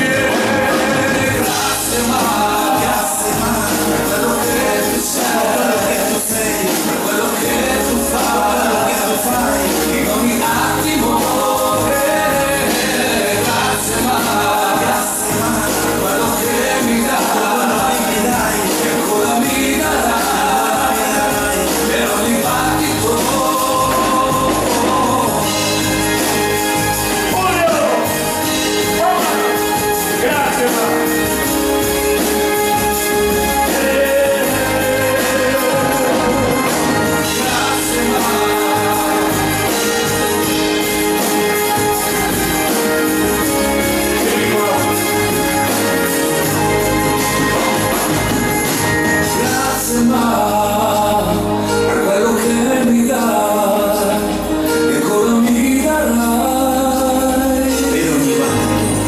Grazie Ma, per quello che tu sei, per quello che tu fai, in ogni attimo. Grazie Ma, per quello che mi dai, e ancora mi darai, per ogni battito. Grazie Ma. Grazie Ma, per quello che mi dai, e ancora mi darai, per ogni battito.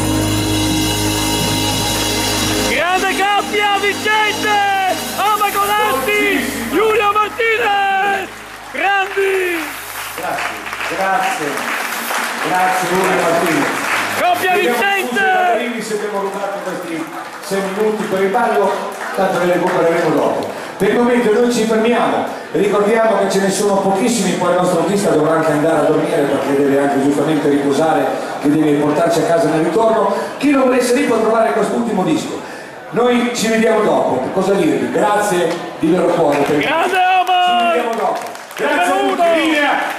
Grande coppia vincente! Amagonetti, Julio Martinez! Grandi! Grazie Julio Martinez. Coppia Vediamo vincente! se abbiamo rubato questi 6 minuti per il ballo, tanto le recupereremo dopo. Per il momento noi ci fermiamo, ricordiamo che ce ne sono pochissimi, poi il nostro artista dovrà anche andare a dormire perché deve anche giustamente riposare, che deve portarci a casa nel ritorno. Chi non volesse lì può trovare quest'ultimo disco. Noi ci vediamo dopo, cosa dirvi? Grazie di vero cuore. Grande Ci Omar! vediamo dopo. Grazie a tutti, linea!